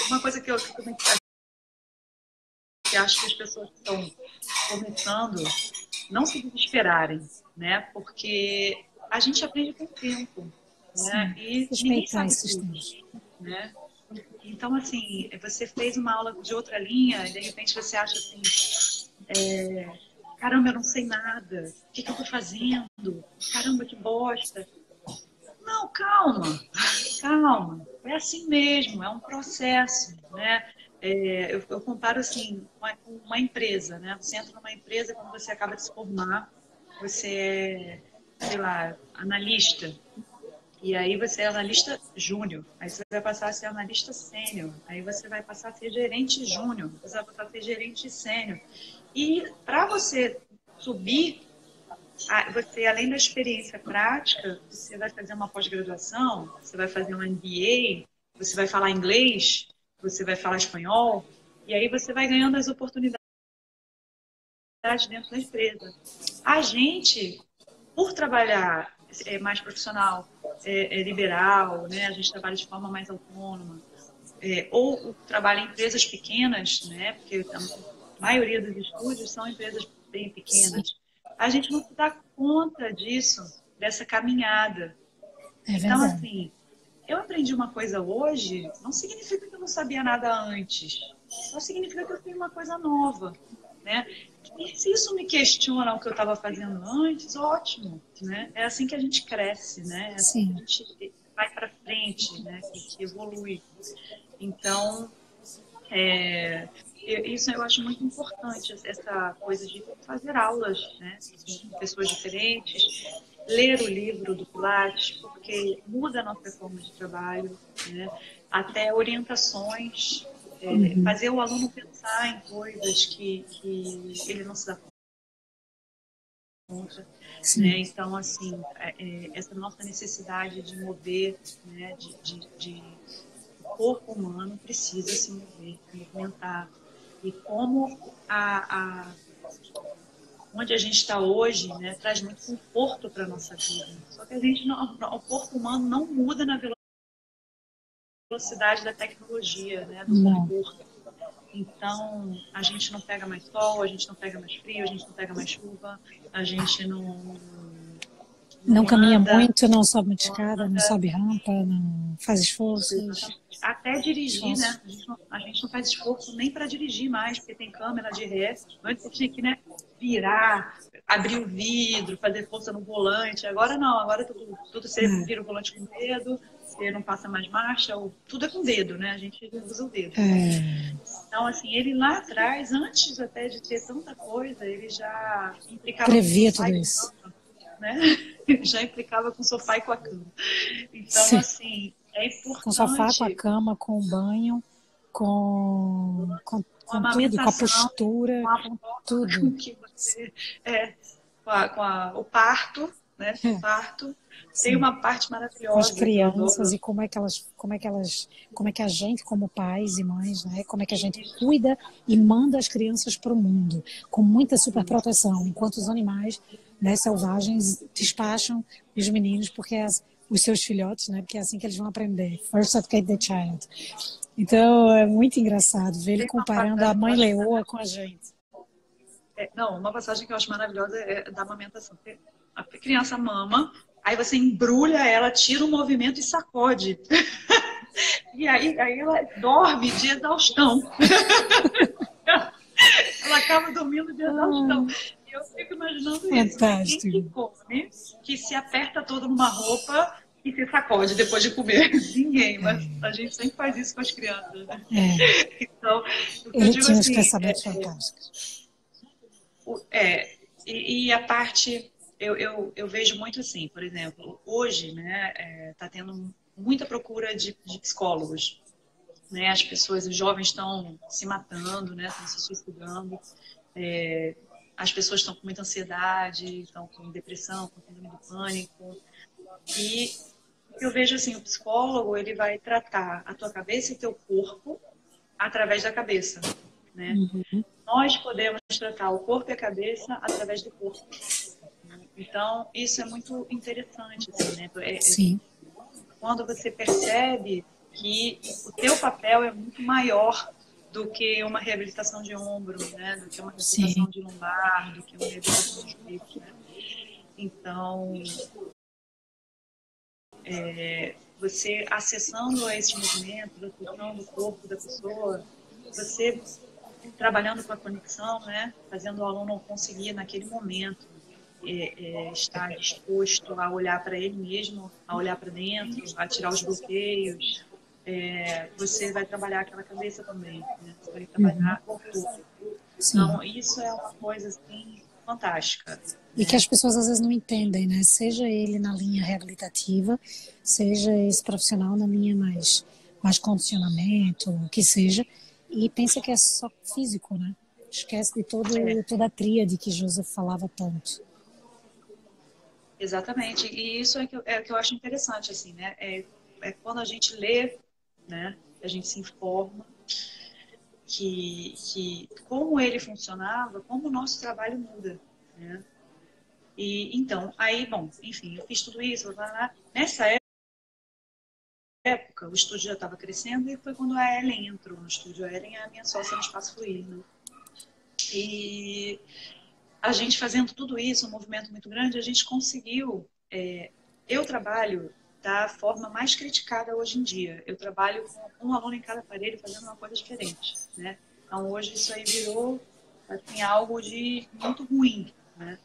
uma coisa que eu também que acho que as pessoas que estão começando não se desesperarem, né? Porque a gente aprende com o tempo, né? Sim, E ninguém respeitar sabe esses tudo, tempos. né? Então, assim, você fez uma aula de outra linha e de repente você acha assim, caramba, eu não sei nada, o que eu tô fazendo? Caramba, que bosta. Não, calma, calma. É assim mesmo, é um processo, né? Eu comparo assim com uma empresa, né? Você entra numa empresa quando você acaba de se formar, você é, sei lá, analista. E aí você é analista júnior, aí você vai passar a ser analista sênior, aí você vai passar a ser gerente júnior, você vai passar a ser gerente sênior. E para você subir, você, além da experiência prática, você vai fazer uma pós-graduação, você vai fazer um MBA, você vai falar inglês, você vai falar espanhol, e aí você vai ganhando as oportunidades dentro da empresa. A gente, por trabalhar mais profissional, liberal, né? A gente trabalha de forma mais autônoma, ou trabalha em empresas pequenas, né? Porque a maioria dos estúdios são empresas bem Sim, pequenas. A gente não se dá conta disso, dessa caminhada. é Então, verdade. assim, eu aprendi uma coisa hoje, não significa que eu não sabia nada antes. Só significa que eu tenho uma coisa nova, né? E se isso me questiona o que eu estava fazendo antes, ótimo, né? É assim que a gente cresce, né? É assim que a Sim, gente vai para frente, né? Que evolui. Então, isso eu acho muito importante, essa coisa de fazer aulas, né? Com pessoas diferentes, ler o livro do Pilates, porque muda a nossa forma de trabalho, né? Até orientações, fazer o aluno pensar em coisas que ele não se dá conta, né? sim. Então, assim, essa nossa necessidade de mover, né? O corpo humano precisa se mover, se movimentar. E como onde a gente está hoje, né, traz muito conforto para a nossa vida. Só que a gente o corpo humano não muda na velocidade da tecnologia, né, do Não. conforto. Então, a gente não pega mais sol, a gente não pega mais frio, a gente não pega mais chuva, a gente Não não caminha anda, muito, não sobe muita não escada, não anda. sobe rampa, não faz Isso, esforços. exatamente. Até dirigir, Esforços. né? A gente não faz esforço nem para dirigir mais, porque tem câmera de ré. Antes você tinha que, né, virar, abrir o vidro, fazer força no volante. Agora não, agora tudo você vira o volante com o dedo, você não passa mais marcha, tudo é com o dedo, né? A gente usa o dedo. É, Então, assim, ele lá atrás, antes até de ter tanta coisa, ele já implicava com o previa sofá tudo e com isso. a cama, né? Já implicava com o sofá e com a cama. Então, Sim. assim, é Com o sofá, com a importante cama, com o banho, com a com tudo, com a amamentação, postura, com a com forma tudo. com que você. É, o parto, né? O parto. Tem Sim. uma parte Com as maravilhosa que eu crianças adoro. e como é que a gente, como pais e mães, né, como é que a gente Isso, cuida e manda as crianças para o mundo com muita isso. superproteção, enquanto os animais, né, selvagens despacham os meninos porque os seus filhotes, né, porque é assim que eles vão aprender. First educate the child. Então é muito engraçado ver ele Tem uma comparando a passagem que eu mãe acho leoa com a maravilhosa. gente. Não, uma passagem que eu acho maravilhosa é da amamentação. A criança mama, aí você embrulha ela, tira o movimento e sacode. E aí ela dorme de exaustão. Ela acaba dormindo de exaustão. E eu fico imaginando isso, né? Quem que Fantástico. come, que se aperta todo numa roupa e se sacode depois de comer? Ninguém, mas a gente sempre faz isso com as crianças, né? É, Então, o que eu ele digo tinha uns assim, pensamentos fantásticos. o- é e a parte, eu vejo muito assim, por exemplo, hoje, né, tá tendo muita procura de psicólogos, né? As pessoas, os jovens estão se matando, né? Estão se suicidando. É, as pessoas estão com muita ansiedade, estão com depressão, com síndrome do pânico. E eu vejo assim, o psicólogo, ele vai tratar a tua cabeça e teu corpo através da cabeça, né? Nós podemos tratar o corpo e a cabeça através do corpo. Então, isso é muito interessante, assim, né? Sim. Quando você percebe que o teu papel é muito maior do que uma reabilitação de ombro, né? Do que uma Sim. reabilitação de lombar, do que uma reabilitação de joelho, né? Então, você acessando a esses movimentos, acessando o corpo da pessoa, você trabalhando com a conexão, né? Fazendo o aluno conseguir naquele momento estar disposto a olhar para ele mesmo, a olhar para dentro, a tirar os bloqueios. Você vai trabalhar aquela cabeça também, né? Você vai trabalhar o corpo. Sim. Então, isso é uma coisa assim fantástica, E que né? as pessoas às vezes não entendem, né? Seja ele na linha reabilitativa, seja esse profissional na linha mais condicionamento, o que seja, e pensa que é só físico, né? Esquece de É, toda a tríade que Joseph falava tanto. exatamente. E isso é que eu acho interessante, assim, né? É quando a gente lê, né? A gente se informa que como ele funcionava, como o nosso trabalho muda, né? E então, aí, bom, enfim, eu fiz tudo isso, blá, blá, blá. Nessa época, o estúdio já estava crescendo e foi quando a Ellen entrou no estúdio. A Ellen é a minha sócia no Espaço Fluir, né? E a gente fazendo tudo isso, um movimento muito grande, a gente conseguiu. Eu trabalho da forma mais criticada hoje em dia. Eu trabalho com um aluno em cada aparelho fazendo uma coisa diferente, né? Então, hoje isso aí virou assim, algo de muito ruim, né?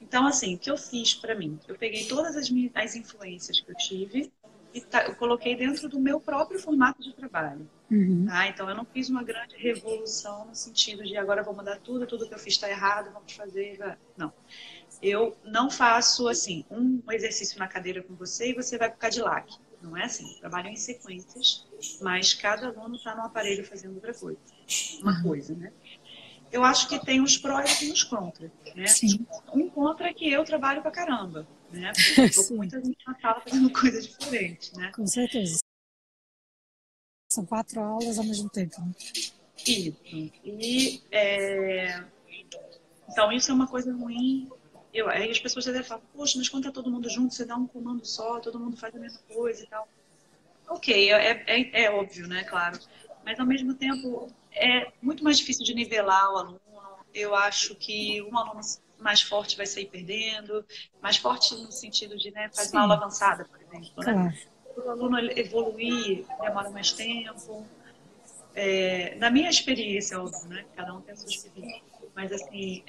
Então, assim, o que eu fiz para mim? Eu peguei todas as influências que eu tive e eu coloquei dentro do meu próprio formato de trabalho. Uhum. Tá? Então, eu não fiz uma grande revolução no sentido de agora eu vou mudar tudo, tudo que eu fiz está errado, vamos fazer. Não. Eu não faço, assim, um exercício na cadeira com você e você vai para o Cadillac. Não é assim. Eu trabalho em sequências, mas cada aluno está no aparelho fazendo outra coisa. Uma Uhum. coisa, né? Eu acho que tem uns prós e uns contras, né? Sim. Um contra é que eu trabalho pra caramba, né? Porque eu tô com Sim, muita gente na sala fazendo coisa diferente, né? com certeza. São 4 aulas ao mesmo tempo, né? Isso. Então, isso é uma coisa ruim. Aí as pessoas até falam, poxa, mas quando tá todo mundo junto, você dá um comando só, todo mundo faz a mesma coisa e tal. Ok, é óbvio, né? Claro. Mas, ao mesmo tempo, é muito mais difícil de nivelar o aluno. Eu acho que um aluno mais forte vai sair perdendo, mais forte no sentido de, né, faz uma aula Sim, avançada, por exemplo, né? claro. O aluno evoluir demora mais tempo. Na minha experiência, óbvio, né? Cada um tem a sua experiência. Mas, assim,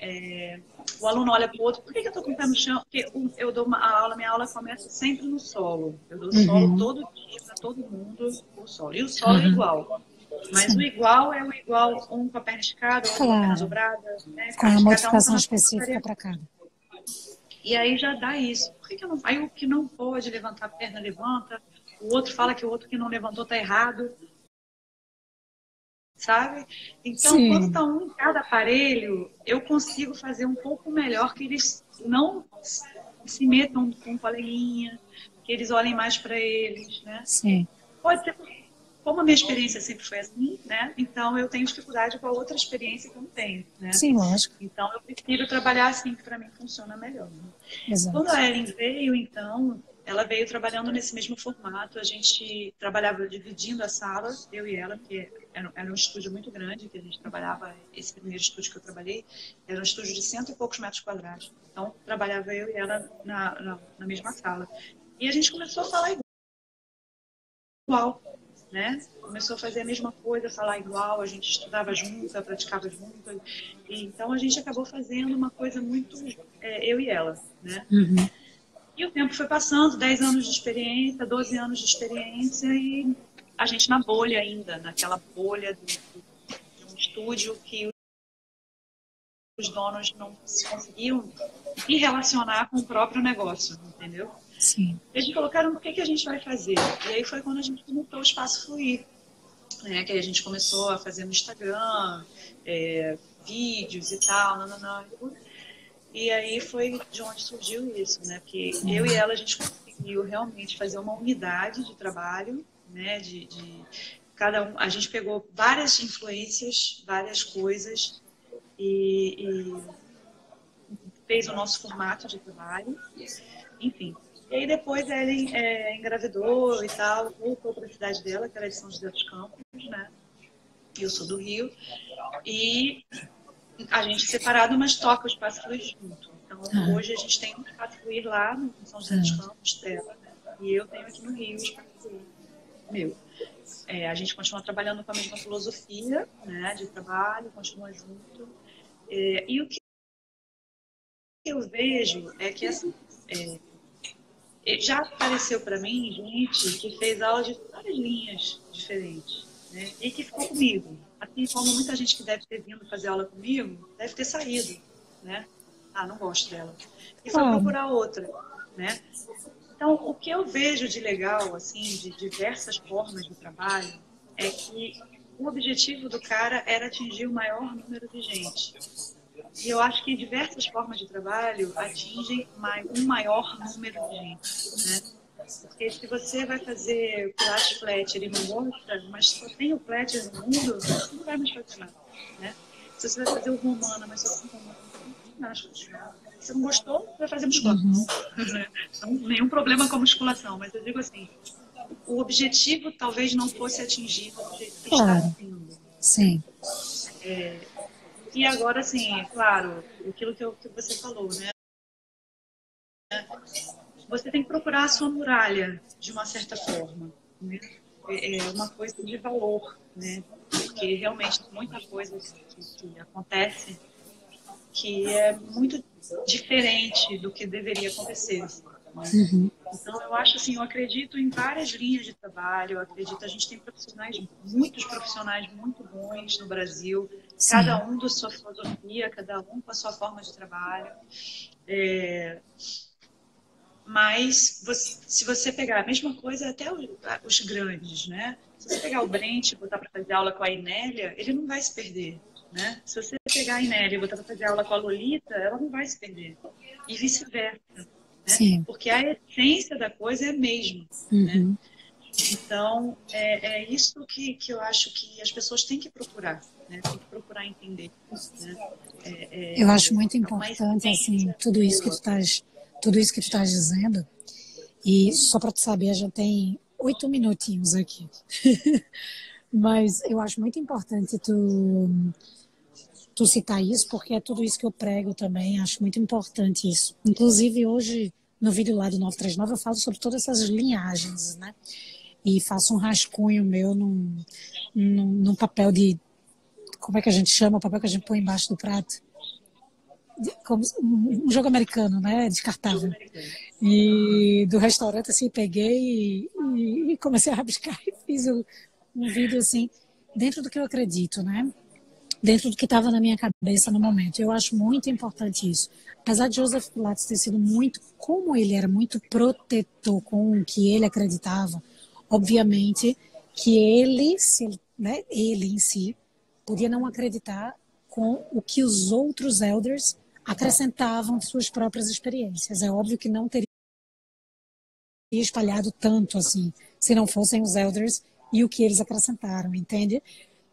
o aluno olha para o outro, por que eu estou com o pé no chão? Porque eu dou a aula, minha aula começa sempre no solo. Eu dou solo Uhum. todo dia para todo mundo, o solo. E o solo é Uhum. igual. Mas o Sim, igual é o igual, um com a perna esticada, outro com a perna claro. dobrada, né? Com a Cada um está modificação na sua específica portaria. para cada. E aí já dá isso. Por que eu não... Aí o que não pode levantar a perna, levanta. O outro fala que o outro que não levantou está errado, sabe? Então, quando Sim, está um em cada aparelho, eu consigo fazer um pouco melhor que eles não se metam com um coleguinha, que eles olhem mais para eles, né? sim. Pode ser, como a minha experiência sempre foi assim, né? Então eu tenho dificuldade com a outra experiência que eu não tenho, né? Sim, lógico. Então eu prefiro trabalhar assim, que para mim funciona melhor, né? Quando Exato. a Ellen veio, então, ela veio trabalhando nesse mesmo formato. A gente trabalhava dividindo a sala, eu e ela, porque era um estúdio muito grande que a gente trabalhava. Esse primeiro estúdio que eu trabalhei era um estúdio de 100 e poucos metros quadrados. Então, trabalhava eu e ela na mesma sala. E a gente começou a falar igual, né? Começou a fazer a mesma coisa, falar igual, a gente estudava junto, praticava junto. E, então, a gente acabou fazendo uma coisa muito eu e ela, né? Uhum. E o tempo foi passando, 10 anos de experiência, 12 anos de experiência, e a gente na bolha ainda, naquela bolha de um estúdio que os donos não se conseguiam se relacionar com o próprio negócio, entendeu? Sim. Eles colocaram, o que a gente vai fazer? E aí foi quando a gente montou o Espaço Fluir, né? Que aí a gente começou a fazer no Instagram, vídeos e tal, nananã. E aí foi de onde surgiu isso, né? Porque eu e ela, a gente conseguiu realmente fazer uma unidade de trabalho, né? De cada um. A gente pegou várias influências, várias coisas e fez o nosso formato de trabalho. Enfim, E aí depois ela engravidou e tal, voltou para a cidade dela, que era de São José dos Campos, né? E eu sou do Rio. E a gente separado, mas toca o Espaço Fluir junto. Então, hoje a gente tem um Espaço Fluir lá no São José dos Campos, dela, né? E eu tenho aqui no Rio o Espaço Fluir meu. A gente continua trabalhando com a mesma filosofia, né, de trabalho, continua junto. E o que eu vejo é que assim, já apareceu para mim gente que fez aula de várias linhas diferentes, né, e que ficou comigo. Assim como muita gente que deve ter vindo fazer aula comigo, deve ter saído, né? Ah, não gosto dela. E foi procurar outra, né? Então, o que eu vejo de legal, assim, de diversas formas de trabalho, é que o objetivo do cara era atingir o maior número de gente. E eu acho que diversas formas de trabalho atingem um maior número de gente, né? Porque se você vai fazer Pilates flat, ele não gosta, mas só tem o flat no mundo, você não vai mais fazer nada, né? Se você vai fazer o romano, mas só tem o romano, você não vai mais fazer nada. Se não gostou, vai fazer musculação. Não, nenhum problema com a musculação, mas eu digo assim, o objetivo talvez não fosse atingido do jeito que está sendo. Sim. E agora, assim, claro, aquilo que você falou, né? Você tem que procurar a sua muralha, de uma certa forma, né? É uma coisa de valor, né? Porque realmente tem muita coisa que acontece que é muito diferente do que deveria acontecer. Né? Então, eu acho assim, eu acredito em várias linhas de trabalho, eu acredito, a gente tem muitos profissionais muito bons no Brasil, cada um da sua filosofia, cada um com a sua forma de trabalho. Mas, se você pegar a mesma coisa, até os grandes, né? Se você pegar o Brent e botar para fazer aula com a Inélia, ele não vai se perder. Né? Se você pegar a Inélia e botar para fazer aula com a Lolita, ela não vai se perder. E vice-versa. Né? Porque a essência da coisa é a mesma. Né? Então, é isso que eu acho que as pessoas têm que procurar. Né? Tem que procurar entender. Né? Eu acho muito importante, assim, tudo isso que tu estás dizendo. E só para tu saber, já tem 8 minutinhos aqui. Mas eu acho muito importante tu citar isso, porque é tudo isso que eu prego também, acho muito importante isso. Inclusive, hoje, no vídeo lá do 939, eu falo sobre todas essas linhagens, né? E faço um rascunho meu num papel de... Como é que a gente chama? O papel que a gente põe embaixo do prato? Como um jogo americano, né? Descartável. E do restaurante, assim, peguei e comecei a rabiscar e fiz um vídeo, assim, dentro do que eu acredito, né? Dentro do que estava na minha cabeça no momento. Eu acho muito importante isso. Apesar de Joseph Pilates ter sido muito, como ele era muito protetor com o que ele acreditava, obviamente que né, ele em si, podia não acreditar com o que os outros elders acrescentavam de suas próprias experiências. É óbvio que não teria espalhado tanto assim, se não fossem os elders e o que eles acrescentaram, entende?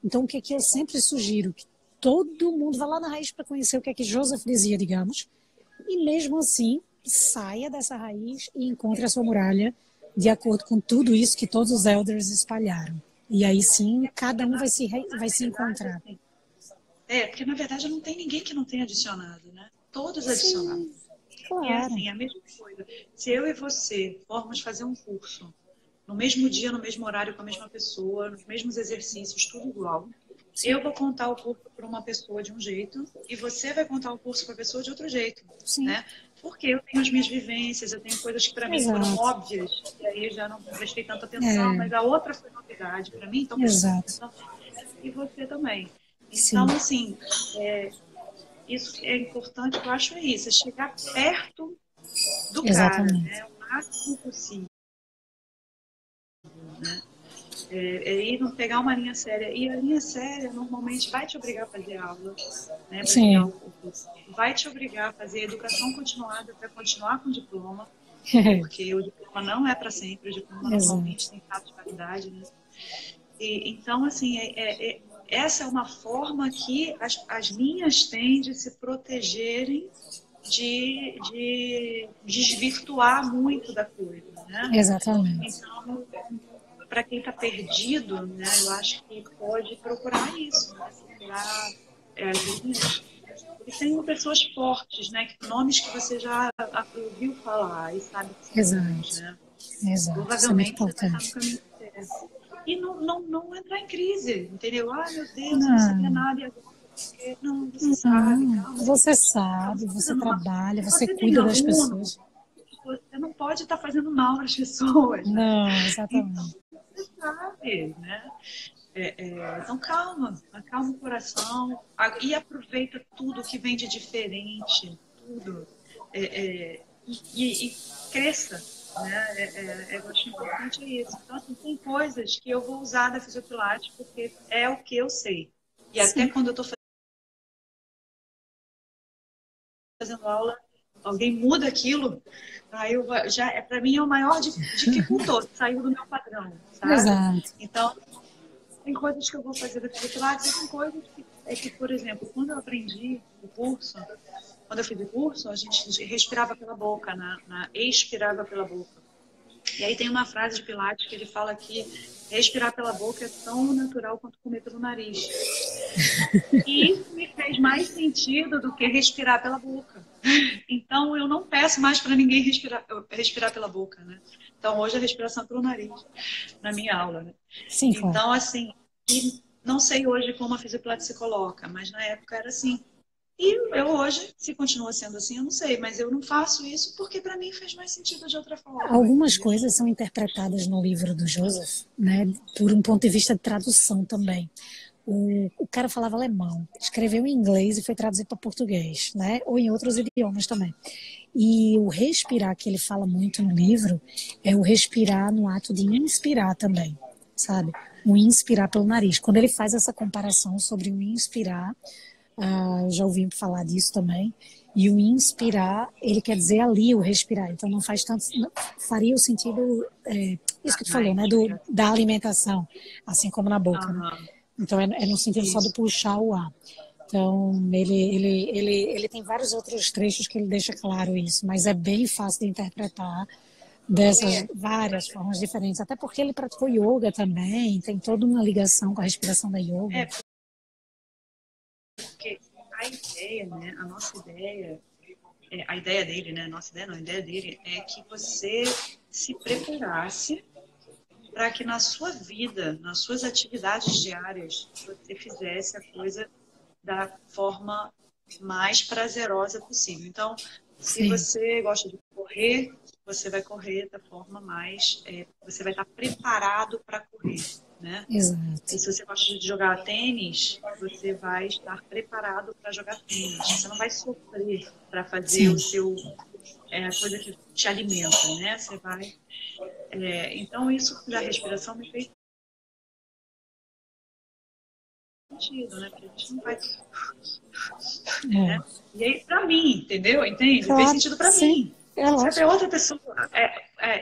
Então, o que eu sempre sugiro? Que todo mundo vá lá na raiz para conhecer o que é que Joseph dizia, digamos, e mesmo assim, saia dessa raiz e encontre a sua muralha de acordo com tudo isso que todos os elders espalharam. E aí sim, cada um vai se encontrar. Porque na verdade não tem ninguém que não tenha adicionado, né? Todos adicionaram. Claro. E assim, a mesma coisa. Se eu e você formos fazer um curso no mesmo dia, no mesmo horário, com a mesma pessoa, nos mesmos exercícios, tudo igual. Sim. Eu vou contar o curso para uma pessoa de um jeito e você vai contar o curso para a pessoa de outro jeito. Sim. Né? Porque eu tenho as minhas vivências, eu tenho coisas que para mim foram óbvias, e aí já não prestei tanta atenção, mas a outra foi novidade para mim, então prestei atenção. E você também. Então, sim, assim, isso é importante, eu acho isso, é chegar perto do cara, né? O máximo possível. Né? E não pegar uma linha séria. E a linha séria normalmente vai te obrigar a fazer aula, né? Vai te obrigar a fazer educação continuada para continuar com o diploma, porque o diploma não é para sempre, o diploma normalmente tem prazo de validade, né? Então, assim, essa é uma forma que as linhas têm de se protegerem de desvirtuar muito da coisa, né? Exatamente. Então, para quem está perdido, né, eu acho que pode procurar isso, né? Procurar as linhas. E tem pessoas fortes, né? Nomes que você já ouviu falar e sabe que são bons, Exato. né? Exato. Isso é muito Provavelmente você vai estar no importante. caminho certo. E não entrar em crise, entendeu? Ai, meu Deus, eu não sabia Não, nada e agora não, você sabe, calma, você tá sabe, você fazendo mal. trabalha, Se você você tem cuida das aluno, pessoas. você não pode estar fazendo mal para as pessoas, né? Não, Então, exatamente. você sabe, né? Então, calma, acalma o coração e aproveita tudo que vem de diferente, tudo, e cresça, né? Eu acho importante isso. Então, assim, tem coisas que eu vou usar da fisiopilates porque é o que eu sei. E até Sim. quando eu estou fazendo aula, alguém muda aquilo, aí já para mim é o maior dificultor, saiu do meu padrão, sabe? Exato. Então, tem coisas que eu vou fazer da fisioterapia, tem coisas que, por exemplo, quando eu aprendi o curso, quando eu fiz o curso, a gente respirava pela boca, expirava pela boca. E aí tem uma frase de Pilates que ele fala que respirar pela boca é tão natural quanto comer pelo nariz. E isso me fez mais sentido do que respirar pela boca. Então, eu não peço mais para ninguém respirar pela boca, né? Então, hoje a respiração é pelo nariz, na minha aula, né? Sim, claro. Então, assim, e não sei hoje como a fisioterapia se coloca, mas na época era assim. E eu hoje, se continua sendo assim, eu não sei, mas eu não faço isso porque para mim fez mais sentido de outra forma, Algumas entendeu? coisas são interpretadas no livro do Joseph, né, por um ponto de vista de tradução também. O cara falava alemão, escreveu em inglês e foi traduzido para português, né, ou em outros idiomas também. E o respirar que ele fala muito no livro é o respirar no ato de inspirar também, sabe? O inspirar pelo nariz. Quando ele faz essa comparação sobre o inspirar, já ouvi falar disso também. E o inspirar, ele quer dizer ali o respirar. Então não faz tanto, não, faria o sentido, isso que tu falou, né, da alimentação, assim como na boca, né? Aham, Então é no sentido só do isso. puxar o ar. Então ele tem vários outros trechos que ele deixa claro isso, mas é bem fácil de interpretar dessas várias formas diferentes. Até porque ele praticou yoga também, tem toda uma ligação com a respiração da yoga. É, porque a ideia, né, a nossa ideia, a ideia dele, né, a nossa ideia não, a ideia dele é que você se preparasse para que na sua vida, nas suas atividades diárias, você fizesse a coisa da forma mais prazerosa possível. Então, se Sim, você gosta de correr, você vai correr da forma você vai estar preparado para correr, né? E exato. se você gosta de jogar tênis, você vai estar preparado para jogar tênis. Você não vai sofrer para fazer Sim, a coisa que te alimenta, né? Você vai. Então, isso da respiração me fez sentido, né? Porque a gente não vai. Né? é. E aí, para mim, entendeu? Entende? Fez Claro, sentido para sim, mim. é Se até lógico. outra pessoa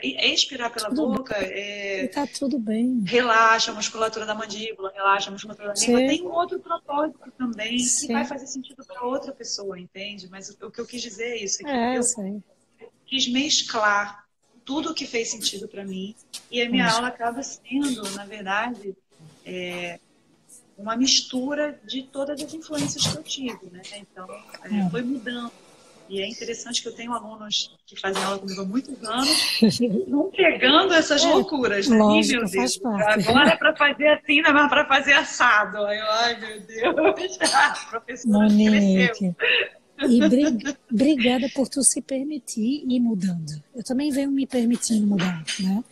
expirar pela Tudo bem, boca, e tá tudo bem. relaxa a musculatura da mandíbula, relaxa a musculatura da língua, Sim, tem um outro propósito também que vai sim, fazer sentido para outra pessoa, entende? Mas o que eu quis dizer é isso, é que eu eu sei. quis mesclar tudo o que fez sentido para mim e a minha Lógico. aula acaba sendo, na verdade, uma mistura de todas as influências que eu tive, né? Então, foi mudando. E é interessante que eu tenho alunos que fazem aula comigo há muitos anos e vão pegando essas É, loucuras, né? Ih, meu lógico, faz Deus, parte. agora é para fazer assim, não é mais para fazer assado. Aí eu, ai, meu Deus, a professora cresceu. Monique, obrigada por tu se permitir ir mudando. Eu também venho me permitindo mudar, né?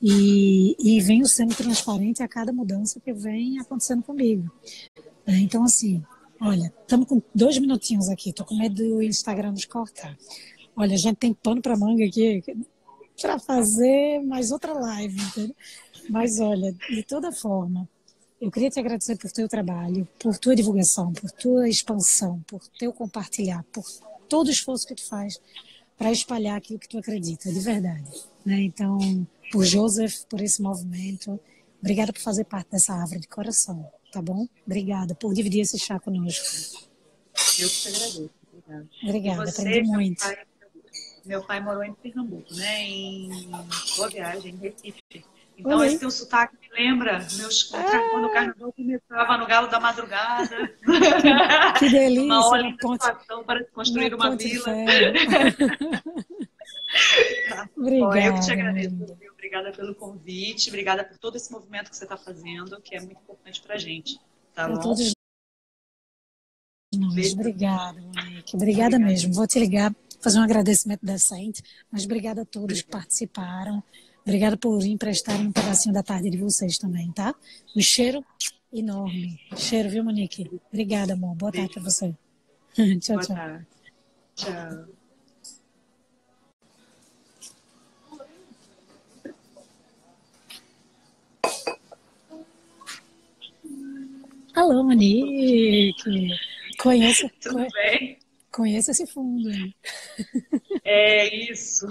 E venho sendo transparente a cada mudança que vem acontecendo comigo. Então, assim, olha, estamos com 2 minutinhos aqui, tô com medo do Instagram nos cortar. Olha, a gente tem pano para manga aqui para fazer mais outra live, entendeu? Mas olha, de toda forma, eu queria te agradecer por teu trabalho, por tua divulgação, por tua expansão, por teu compartilhar, por todo o esforço que tu faz para espalhar aquilo que tu acredita, de verdade. Né? Então, por Joseph, por esse movimento, obrigada por fazer parte dessa árvore de coração, tá bom? Obrigada por dividir esse chá conosco. Eu que te agradeço. E Obrigada, aprendi você, muito. meu pai morou em Pernambuco, né? Em Boa Viagem, em Recife. Então, Olha esse aí. teu sotaque me lembra quando o carnaval começava no galo da madrugada, Que, que numa delícia ordem da situação para se na construir uma Ponte de vila. Ferro. Ó, eu que te Obrigada, minha agradeço, linda. viu? Obrigada pelo convite, obrigada por todo esse movimento que você está fazendo, que é muito importante para a gente, tá Para bom? todos nós. Beijo. Obrigada, Monique. Obrigada Obrigada. mesmo. Vou te ligar, fazer um agradecimento decente, mas obrigada a todos que Obrigada. participaram. Obrigada por emprestarem um pedacinho da tarde de vocês também, tá? Um cheiro enorme. Cheiro, viu, Monique? Obrigada, amor. Boa tarde Beijo. para você. Tchau, Boa tchau. tarde. Tchau. Alô, Monique. Conheça, Tudo bem? conheça esse fundo aí. É isso.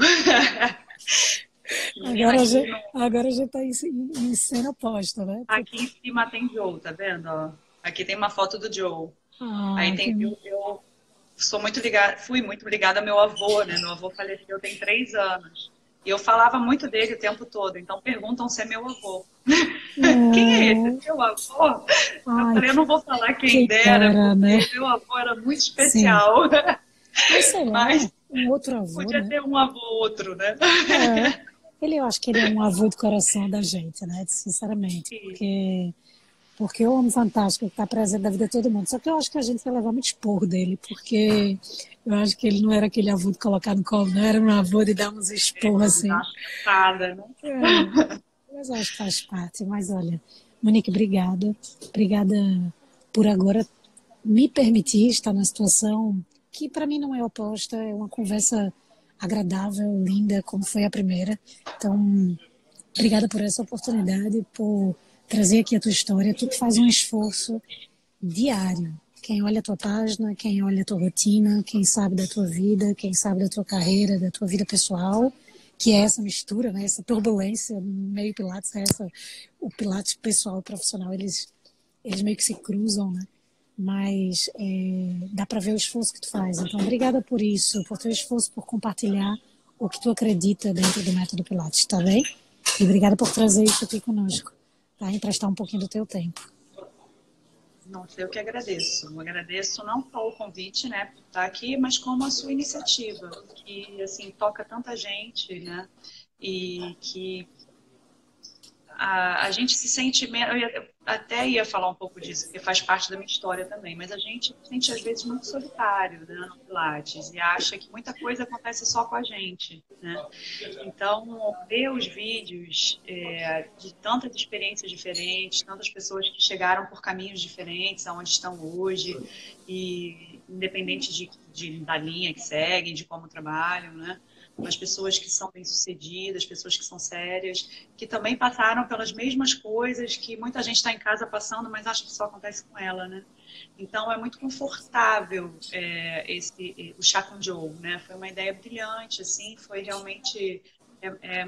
Menina, Agora já, agora já está em cena oposta, né? aqui em cima tem Joe, tá vendo? Ó? Aqui tem uma foto do Joe. Aí Ah, que... tem eu sou muito ligada, fui muito ligada ao meu avô, né? Meu avô faleceu tem 3 anos. E eu falava muito dele o tempo todo. Então perguntam se é meu avô. Quem é esse? Oh, Meu avô? Eu ai, falei, eu não vou falar quem quem dera, dera, porque né? o meu avô era muito Sim. especial. Mas sei lá, Mas um outro avô, podia né? ter um avô outro, né? É. Eu acho que ele é um avô de coração da gente, né? Sinceramente. Porque é um homem fantástico que está presente na vida de todo mundo. Só que eu acho que a gente vai levar muito esporro dele, porque eu acho que ele não era aquele avô de colocar no colo, não era um avô de dar uns esporros De dar assim. uma chutada, né? É, mas eu acho que faz parte. Mas olha, Monique, obrigada. Obrigada por agora me permitir estar na situação que para mim não é oposta, é uma conversa agradável, linda, como foi a primeira. Então, obrigada por essa oportunidade, por trazer aqui a tua história. Tu faz um esforço diário. Quem olha a tua página, quem olha a tua rotina, quem sabe da tua vida, quem sabe da tua carreira, da tua vida pessoal, que é essa mistura, né, essa turbulência no meio Pilates, né, o Pilates pessoal e profissional, eles meio que se cruzam, né? Mas dá para ver o esforço que tu faz. Então, obrigada por isso, por teu esforço, por compartilhar o que tu acredita dentro do método Pilates, tá bem? E obrigada por trazer isso aqui conosco, tá? Emprestar um pouquinho do teu tempo. Nossa, eu que agradeço. Eu agradeço não só o convite, né, por estar aqui, mas como a sua iniciativa, que assim toca tanta gente, né? E que a gente se sente menos. Eu até ia falar um pouco disso, porque faz parte da minha história também, mas a gente se sente às vezes muito solitário, né, no Pilates e acha que muita coisa acontece só com a gente, né? Então, ver os vídeos de tantas experiências diferentes, tantas pessoas que chegaram por caminhos diferentes aonde estão hoje, e independente da linha que seguem, de como trabalham, né? As pessoas que são bem-sucedidas, pessoas que são sérias, que também passaram pelas mesmas coisas que muita gente está em casa passando, mas acha que só acontece com ela, né? Então é muito confortável o Chá com Joe, né? Foi uma ideia brilhante, assim, foi realmente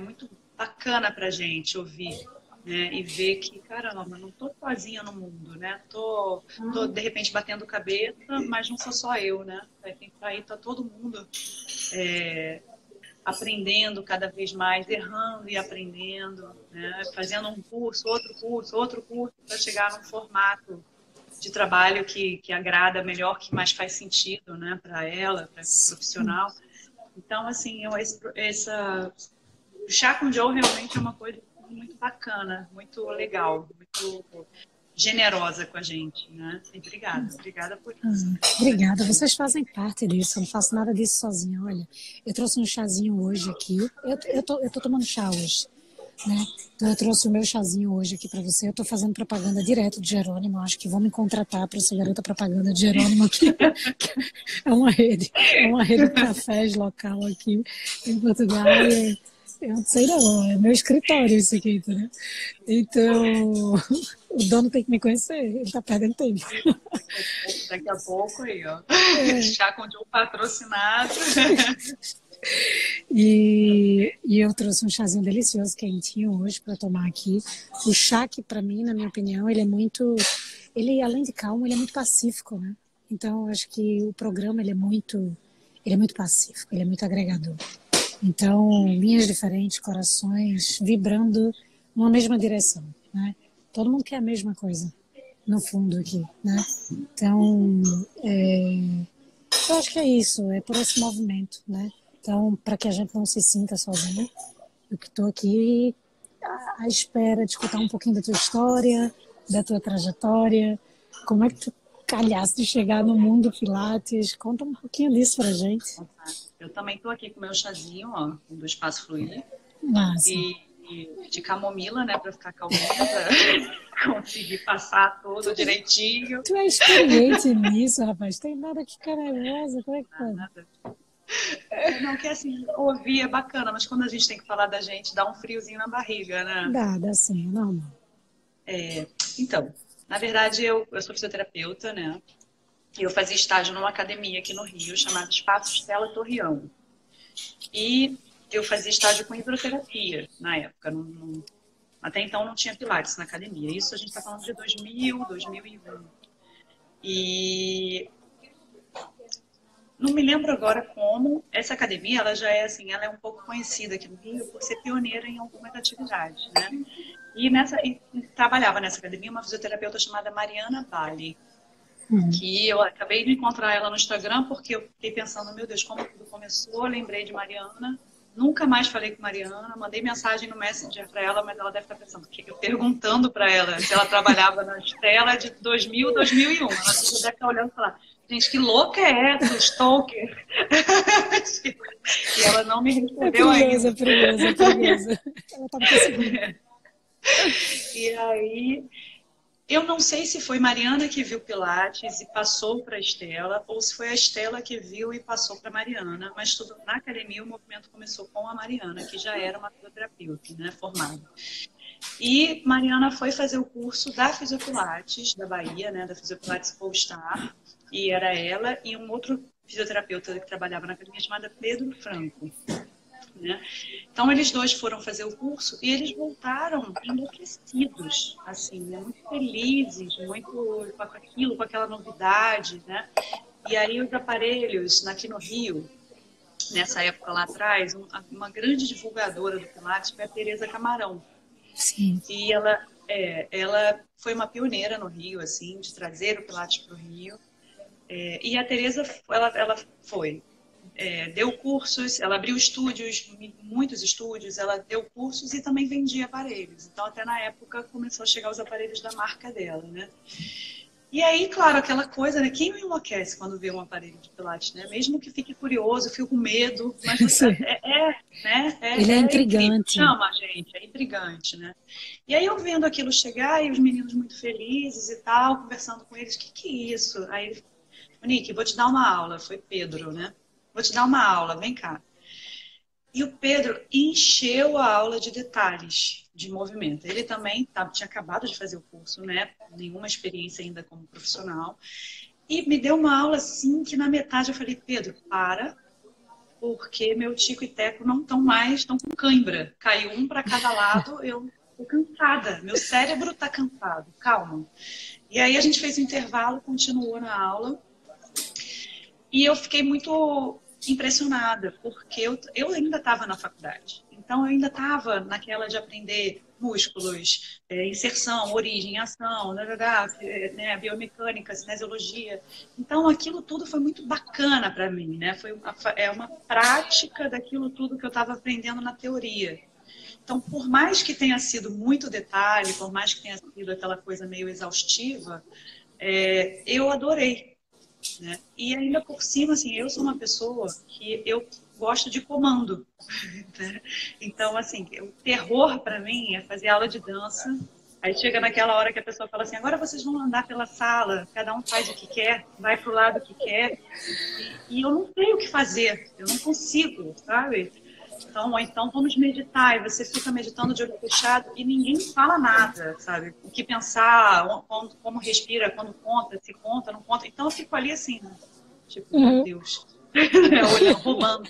muito bacana para a gente ouvir, né? E ver que, caramba, não estou sozinha no mundo, né? Tô de repente batendo cabeça, mas não sou só eu, né? Aí tá todo mundo aprendendo cada vez mais, errando e aprendendo, né? Fazendo um curso, outro curso, para chegar num formato de trabalho que agrada melhor, que mais faz sentido, né, para ela, para o profissional. Então, assim, o Chá com Joe realmente é uma coisa muito bacana, muito legal, muito generosa com a gente, né? E obrigada por isso. Obrigada, vocês fazem parte disso, eu não faço nada disso sozinha. Olha, eu trouxe um chazinho hoje aqui, eu tô tomando chá hoje, né? Então eu trouxe o meu chazinho hoje aqui para você, eu tô fazendo propaganda direto de Jerônimo, acho que vão me contratar para ser garota propaganda de Jerônimo aqui, é uma rede de cafés local aqui em Portugal, e eu não sei não, é meu escritório isso aqui, entendeu? Então, o dono tem que me conhecer, ele tá perdendo tempo. Daqui a pouco aí, ó. Chá com Joe patrocinado. E eu trouxe um chazinho delicioso, quentinho hoje para tomar aqui. O chá que para mim, na minha opinião, ele além de calmo, ele é muito pacífico, né? Então, acho que o programa ele é muito pacífico, ele é muito agregador. Então, linhas diferentes, corações vibrando numa mesma direção, né? Todo mundo quer a mesma coisa, no fundo aqui, né? Então, eu acho que é isso, é por esse movimento, né? Então, para que a gente não se sinta sozinho, eu que estou aqui à espera de escutar um pouquinho da tua história, da tua trajetória, como é que tu calhaste de chegar no mundo Pilates, conta um pouquinho disso pra gente. Eu também estou aqui com o meu chazinho, ó, do Espaço Fluir, Massa. e de camomila, né, para ficar calminha, para conseguir passar tudo direitinho. Tu é experiente nisso, rapaz, tem nada que ficar nervosa, como é que pode? Nada. Não, que assim, ouvir é bacana, mas quando a gente tem que falar da gente, dá um friozinho na barriga, né? Dá sim, é normal. Então, na verdade, eu sou fisioterapeuta, né? E eu fazia estágio numa academia aqui no Rio, chamada Espaço Stella Torreão. E eu fazia estágio com hidroterapia na época. Até então não tinha pilates na academia. Isso a gente está falando de 2000, 2001. E não me lembro agora como essa academia, ela já é assim, ela é um pouco conhecida aqui no Rio por ser pioneira em algumas atividades, né? E trabalhava nessa academia uma fisioterapeuta chamada Mariana Bali, que eu acabei de encontrar ela no Instagram porque eu fiquei pensando, meu Deus, como tudo começou, lembrei de Mariana, nunca mais falei com Mariana, mandei mensagem no Messenger para ela, mas ela deve estar pensando, eu perguntando para ela se ela trabalhava na Estela de 2000, 2001. Ela deve estar olhando e falar, gente, que louca é essa, Stalker? E ela não me respondeu ainda. É perigosa, é perigosa. Ela tá me perseguindo. E aí, eu não sei se foi Mariana que viu Pilates e passou para a Estela, ou se foi a Estela que viu e passou para a Mariana, mas tudo na academia o movimento começou com a Mariana, que já era uma fisioterapeuta, né, formada. E Mariana foi fazer o curso da Fisiopilates da Bahia, né, da Fisiopilates Polestar, e era ela e um outro fisioterapeuta que trabalhava na academia chamado Pedro Franco. Né? Então eles dois foram fazer o curso e eles voltaram enlouquecidos, assim, né? Muito felizes, muito com aquilo, com aquela novidade, né? E aí os aparelhos aqui no Rio, nessa época lá atrás, uma grande divulgadora do Pilates foi a Tereza Camarão. Sim. E ela foi uma pioneira no Rio, assim, de trazer o Pilates para o Rio. E a Tereza, ela foi. Deu cursos, ela abriu estúdios, muitos estúdios, ela deu cursos e também vendia aparelhos. Então, até na época, começou a chegar os aparelhos da marca dela, né? E aí, claro, aquela coisa, né? Quem não enlouquece quando vê um aparelho de Pilates, né? Mesmo que fique curioso, fique com medo, mas né? Ele é incrível, intrigante. chama a gente, é intrigante, né? E aí eu vendo aquilo chegar e os meninos muito felizes e tal, conversando com eles, que é isso? Aí, Nick, vou te dar uma aula, foi Pedro, né? Vou te dar uma aula, vem cá. E o Pedro encheu a aula de detalhes de movimento. Ele também tinha acabado de fazer o curso, né? Nenhuma experiência ainda como profissional. E me deu uma aula assim que na metade eu falei, Pedro, para, porque meu Tico e Teco não estão mais, estão com cãibra. Caiu um para cada lado, eu tô cansada. Meu cérebro está cansado, calma. E aí a gente fez um intervalo, continuou na aula. E eu fiquei muito impressionada, porque eu ainda estava na faculdade. Então, eu ainda estava naquela de aprender músculos, inserção, origem, ação, né, biomecânica, cinesiologia. Então, aquilo tudo foi muito bacana para mim, né? Foi uma prática daquilo tudo que eu estava aprendendo na teoria. Então, por mais que tenha sido muito detalhe, por mais que tenha sido aquela coisa meio exaustiva, eu adorei. Né? E ainda por cima, assim, eu sou uma pessoa que eu gosto de comando. Né? Então, assim, o terror para mim é fazer aula de dança. Aí chega naquela hora que a pessoa fala assim, agora vocês vão andar pela sala, cada um faz o que quer, vai pro lado que quer. E eu não sei o que fazer, eu não consigo, sabe? Então vamos meditar, e você fica meditando de olho fechado e ninguém fala nada, sabe? O que pensar, como respira, quando conta, se conta, não conta. Então eu fico ali assim, né? Tipo, meu Deus, olhando, rolando.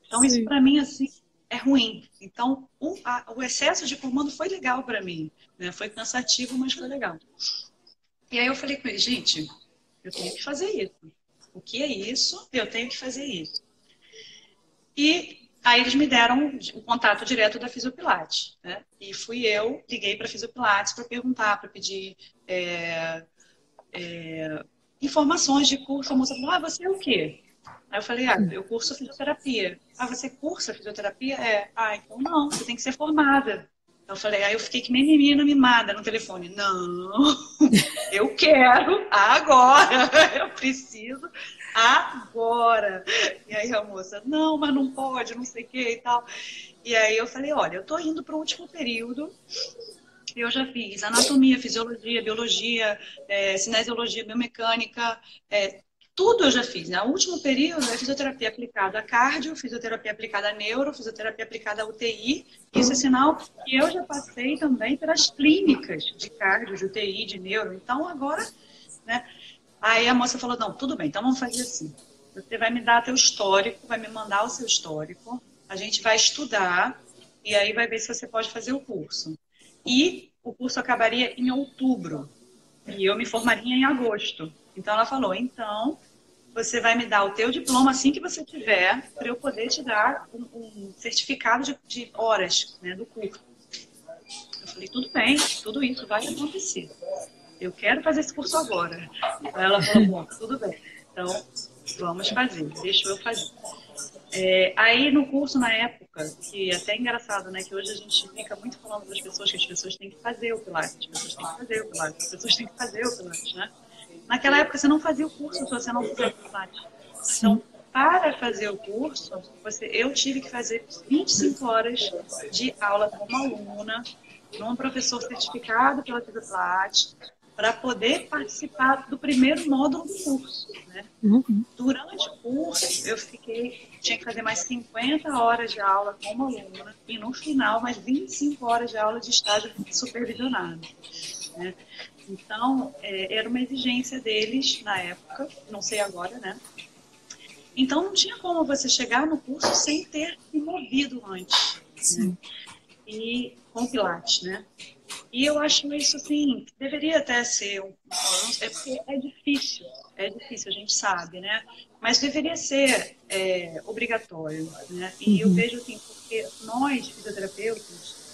Então isso para mim, assim, é ruim. Então o excesso de comando foi legal para mim, né? Foi cansativo, mas foi legal. E aí eu falei com ele, gente, eu tenho que fazer isso. O que é isso? Eu tenho que fazer isso. E aí eles me deram o contato direto da Fisiopilates, né? E liguei para a Fisiopilates para perguntar, para pedir informações de curso. A moça falou, você é o quê? Aí eu falei, eu curso fisioterapia. Você cursa fisioterapia? Então não, você tem que ser formada. Eu falei, eu fiquei que nem menina mimada no telefone. Não, eu quero agora, eu preciso agora. E aí a moça, não, mas não pode, não sei o que e tal. E aí eu falei, olha, eu tô indo para o último período, eu já fiz anatomia, fisiologia, biologia, cinesiologia, biomecânica, tudo eu já fiz. No último período é fisioterapia aplicada a cardio, fisioterapia aplicada a neuro, fisioterapia aplicada a UTI. Isso é sinal que eu já passei também pelas clínicas de cardio, de UTI, de neuro. Então agora, né? Aí a moça falou, não, tudo bem, então vamos fazer assim. Você vai me dar teu histórico, vai me mandar o seu histórico, a gente vai estudar e aí vai ver se você pode fazer o curso. E o curso acabaria em outubro e eu me formaria em agosto. Então ela falou, então você vai me dar o teu diploma assim que você tiver, para eu poder te dar um certificado de horas, né, do curso. Eu falei, tudo bem, tudo isso vai acontecer. Eu quero fazer esse curso agora. Aí ela falou, bom, tudo bem. Então, vamos fazer, deixa eu fazer. Aí no curso, na época, que é até engraçado, né? Que hoje a gente fica muito falando para as pessoas que as pessoas têm que fazer o Pilates, as pessoas têm que fazer o Pilates, as pessoas têm que fazer o Pilates, né? Naquela época você não fazia o curso se você não fizesse o Pilates. Então, para fazer o curso, eu tive que fazer 25 horas de aula como aluna, num professor certificado pela Fisiopilates, para poder participar do primeiro módulo do curso, né? Durante o curso, eu tinha que fazer mais 50 horas de aula como aluna e, no final, mais 25 horas de aula de estágio supervisionado, né? Então, era uma exigência deles na época, não sei agora, né? Então, não tinha como você chegar no curso sem ter se movido antes, né? E com Pilates, né? E eu acho isso, assim, deveria até ser porque é difícil, a gente sabe, né? Mas deveria ser obrigatório, né? E eu vejo, assim, porque nós, fisioterapeutas,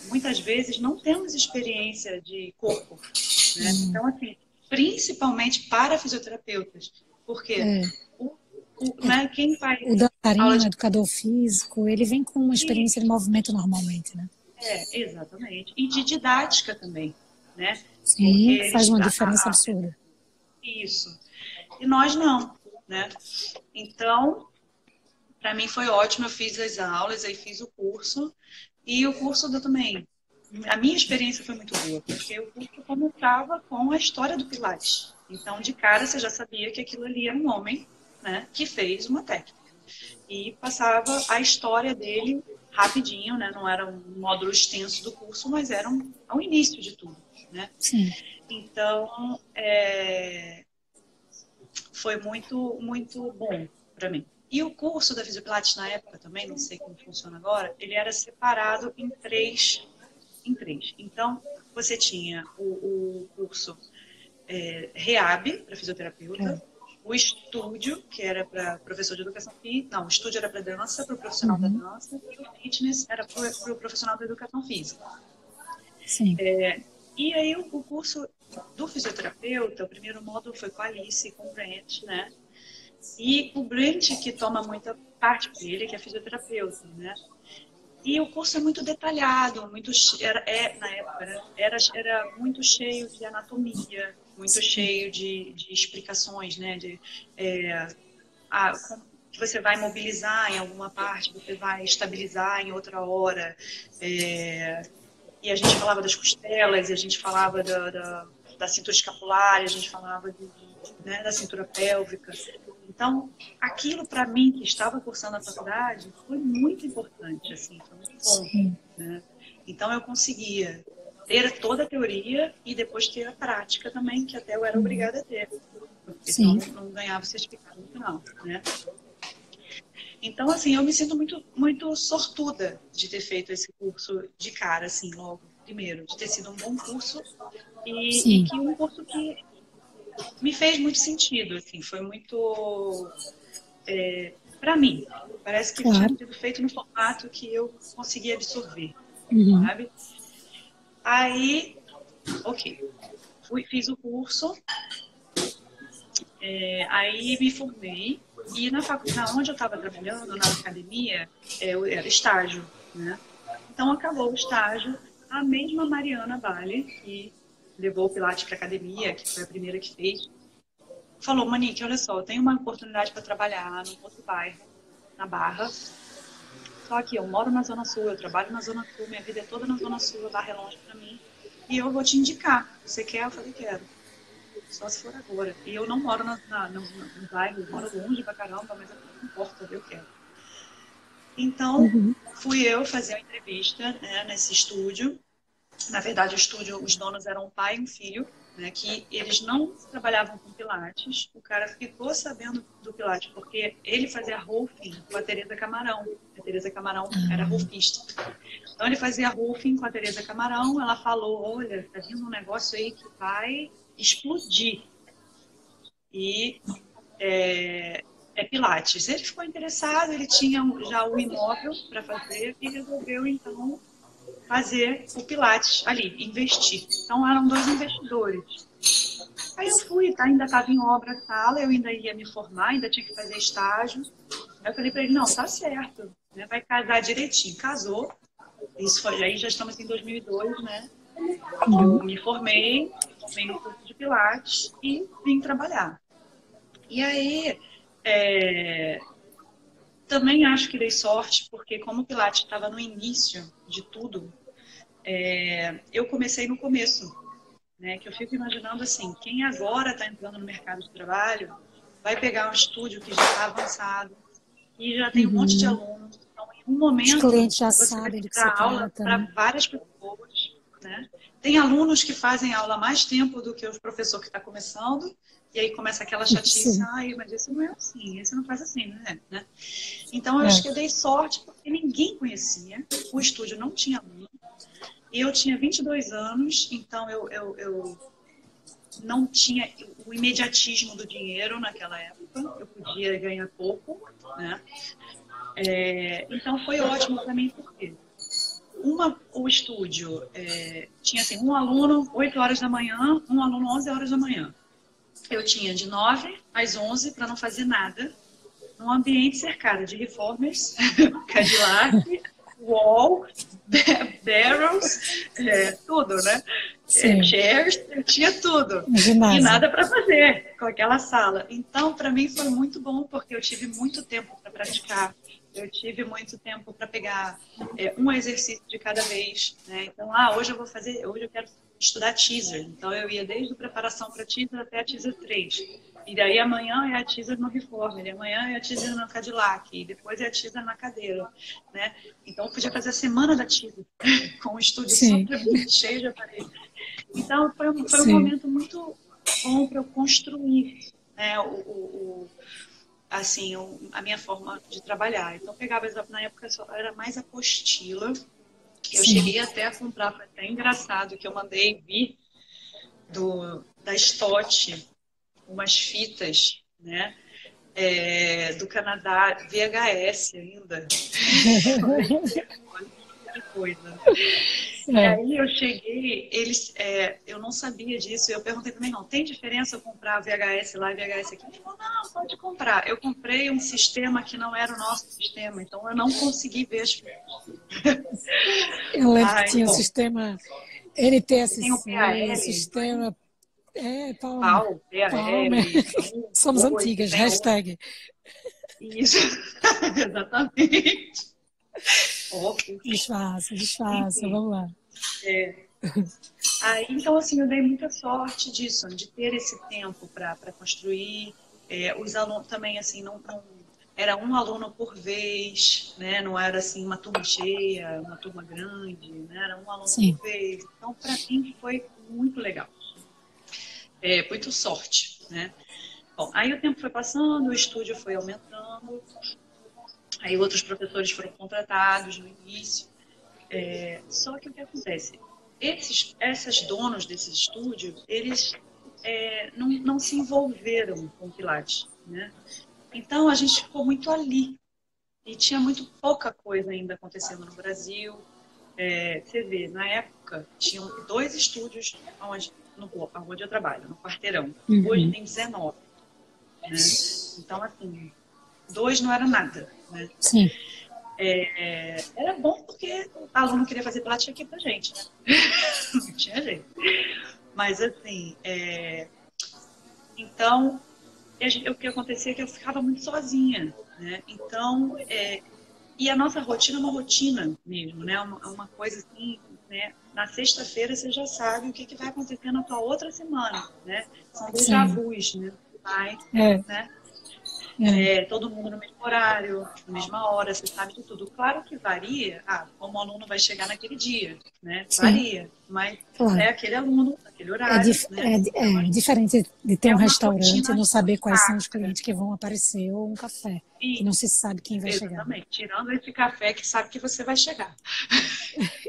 muitas vezes não temos experiência de corpo, né? Então, assim, principalmente para fisioterapeutas, porque né, quem faz o dançarino, aula o de... educador físico, ele vem com uma experiência de movimento normalmente, né? Exatamente. E de didática também, né? Sim, que faz uma diferença absurda. Isso. E nós não, né? Então, para mim foi ótimo, eu fiz as aulas, aí fiz o curso, e o curso também. A minha experiência foi muito boa, porque o curso começava com a história do Pilates. Então, de cara, você já sabia que aquilo ali era um homem, né, que fez uma técnica. E passava a história dele rapidinho, né? Não era um módulo extenso do curso, mas era ao início de tudo, né? Sim. Então, foi muito, muito bom para mim. E o curso da Fisiopilates na época também, não sei como funciona agora, ele era separado em três. Então, você tinha o curso REAB, para fisioterapeuta, o estúdio, que era para professor de educação física, não, o estúdio era para dança, para o profissional da dança, e o fitness era para o profissional da educação física. Sim. E aí o curso do fisioterapeuta, o primeiro módulo foi com a Alice, com o Brent, né? E o Brent que toma muita parte dele, que é fisioterapeuta, né? E o curso é muito detalhado, na época era muito cheio de anatomia, muito cheio de explicações, né? Que você vai mobilizar em alguma parte, você vai estabilizar em outra hora. E a gente falava das costelas, e a gente falava da cintura escapular, a gente falava né, da cintura pélvica. Então, aquilo para mim, que estava cursando a faculdade, foi muito importante, assim, foi muito bom. Né? Então, eu conseguia ter toda a teoria e depois ter a prática também, que até eu era obrigada a ter, porque senão não ganhava o certificado no final, né? Então, assim, eu me sinto muito, muito sortuda de ter feito esse curso de cara, assim, logo, primeiro, de ter sido um bom curso e que um curso que me fez muito sentido, assim, foi muito para mim. Parece que tinha sido feito no formato que eu consegui absorver, sabe? Aí, ok, fiz o curso, aí me formei e na onde eu estava trabalhando, na academia, era estágio, né? Então acabou o estágio, a mesma Mariana Bale, que levou o Pilates para academia, que foi a primeira que fez, falou: Monique, olha só, eu tenho uma oportunidade para trabalhar num outro bairro, na Barra. Só que eu moro na Zona Sul, eu trabalho na Zona Sul, minha vida é toda na Zona Sul, a Barra é longe para mim. E eu vou te indicar. Você quer? Eu falei: quero. Só se for agora. E eu não moro no bairro, eu moro longe pra caramba, mas não importa, eu quero. Então, fui eu fazer a entrevista, né, nesse estúdio. Na verdade, o estúdio, os donos eram um pai e um filho, né, que eles não trabalhavam com Pilates. O cara ficou sabendo do Pilates porque ele fazia roofing com a Tereza Camarão. A Tereza Camarão era roofista. Então, ele fazia roofing com a Tereza Camarão. Ela falou: olha, tá vindo um negócio aí que vai explodir. E é Pilates. Ele ficou interessado, ele tinha já o imóvel para fazer e resolveu, então, fazer o Pilates ali, investir. Então, eram 2 investidores. Aí eu fui, tá? Ainda estava em obra a sala, eu ainda ia me formar, ainda tinha que fazer estágio. Aí eu falei para ele: não, tá certo, né? Vai casar direitinho. Casou. Isso foi, aí já estamos em 2002, né? Eu me formei no curso de Pilates e vim trabalhar. E aí, também acho que dei sorte, porque como o Pilates estava no início de tudo, eu comecei no começo, né? Que eu fico imaginando assim, quem agora está entrando no mercado de trabalho vai pegar um estúdio que já está avançado e já tem um monte de alunos. Então, em um momento, os clientes já você vai sabem do que se dar aula trata, para né? várias pessoas, né? Tem alunos que fazem aula há mais tempo do que o professor que está começando, e aí começa aquela chatice: ai, mas isso não é assim, isso não faz assim, né? Então, eu acho que eu dei sorte porque ninguém conhecia, o estúdio não tinha aluno, eu tinha 22 anos, então eu não tinha o imediatismo do dinheiro naquela época, eu podia ganhar pouco, né? Então, foi ótimo para mim, porque o estúdio tinha assim, um aluno 8 horas da manhã, um aluno 11 horas da manhã. Eu tinha de 9 às 11 para não fazer nada, num ambiente cercado de reformers, Cadillac, wall, barrels, tudo, né? Chairs, eu tinha tudo. E nada para fazer com aquela sala. Então, para mim foi muito bom, porque eu tive muito tempo para praticar. Eu tive muito tempo para pegar um exercício de cada vez, né? Então, hoje eu quero estudar teaser. Então, eu ia desde a preparação para teaser até a teaser 3. E daí amanhã é a teaser no reformer, e amanhã é a teaser no Cadillac, e depois é a teaser na cadeira, né? Então, eu podia fazer a semana da teaser, com o estúdio super cheio de aparelhos. Então, foi um momento muito bom para eu construir, né, a minha forma de trabalhar. Então, eu pegava, na época, era mais apostila. Eu cheguei até a comprar, foi até engraçado, que eu mandei vir da Stott umas fitas, né, do Canadá, VHS ainda. Que coisa. E aí eu cheguei, eu não sabia disso, eu perguntei também: não, tem diferença eu comprar VHS lá e VHS aqui? Ele falou: não, pode comprar. Eu comprei um sistema que não era o nosso sistema, então eu não consegui ver as filmes. Eu lembro que tinha o sistema NTSC, tem o PAL, sistema PAL, Somos antigas, hashtag. Isso, exatamente. Disfarça, vamos lá. Aí, então, assim, eu dei muita sorte disso, de ter esse tempo para construir. Os alunos também, assim, não era um aluno por vez, né? Não era, assim, uma turma cheia, uma turma grande, né? Era um aluno por vez. Então, para mim, foi muito legal. Muito sorte, né? Bom, aí o tempo foi passando, o estúdio foi aumentando, aí outros professores foram contratados no início. Só que o que acontece? Esses donos desses estúdios, eles não se envolveram com o Pilates, né? Então a gente ficou muito ali e tinha muito pouca coisa ainda acontecendo no Brasil. Você vê, na época tinham 2 estúdios onde eu trabalho, no Quarteirão. Hoje tem 19, né? Então assim, 2 não era nada, né? Sim. Era bom porque o aluno queria fazer Pilates aqui pra gente, né? Não tinha jeito. Mas assim, então o que acontecia é que eu ficava muito sozinha, né? Então, e a nossa rotina é uma rotina mesmo, né? Uma coisa assim, né? Na sexta-feira você já sabe o que vai acontecer na tua outra semana, né? São déjà vus, né? Vai, né? Todo mundo no mesmo horário, na mesma hora, você sabe de tudo. Claro que varia, como o aluno vai chegar naquele dia, né? Sim. Varia, mas Claro. é aquele aluno, aquele horário, né? É diferente de ter um restaurante e não saber quais são os prática. clientes que vão aparecer, ou um café, que não se sabe quem vai chegar. Exatamente, tirando esse café que sabe que você vai chegar.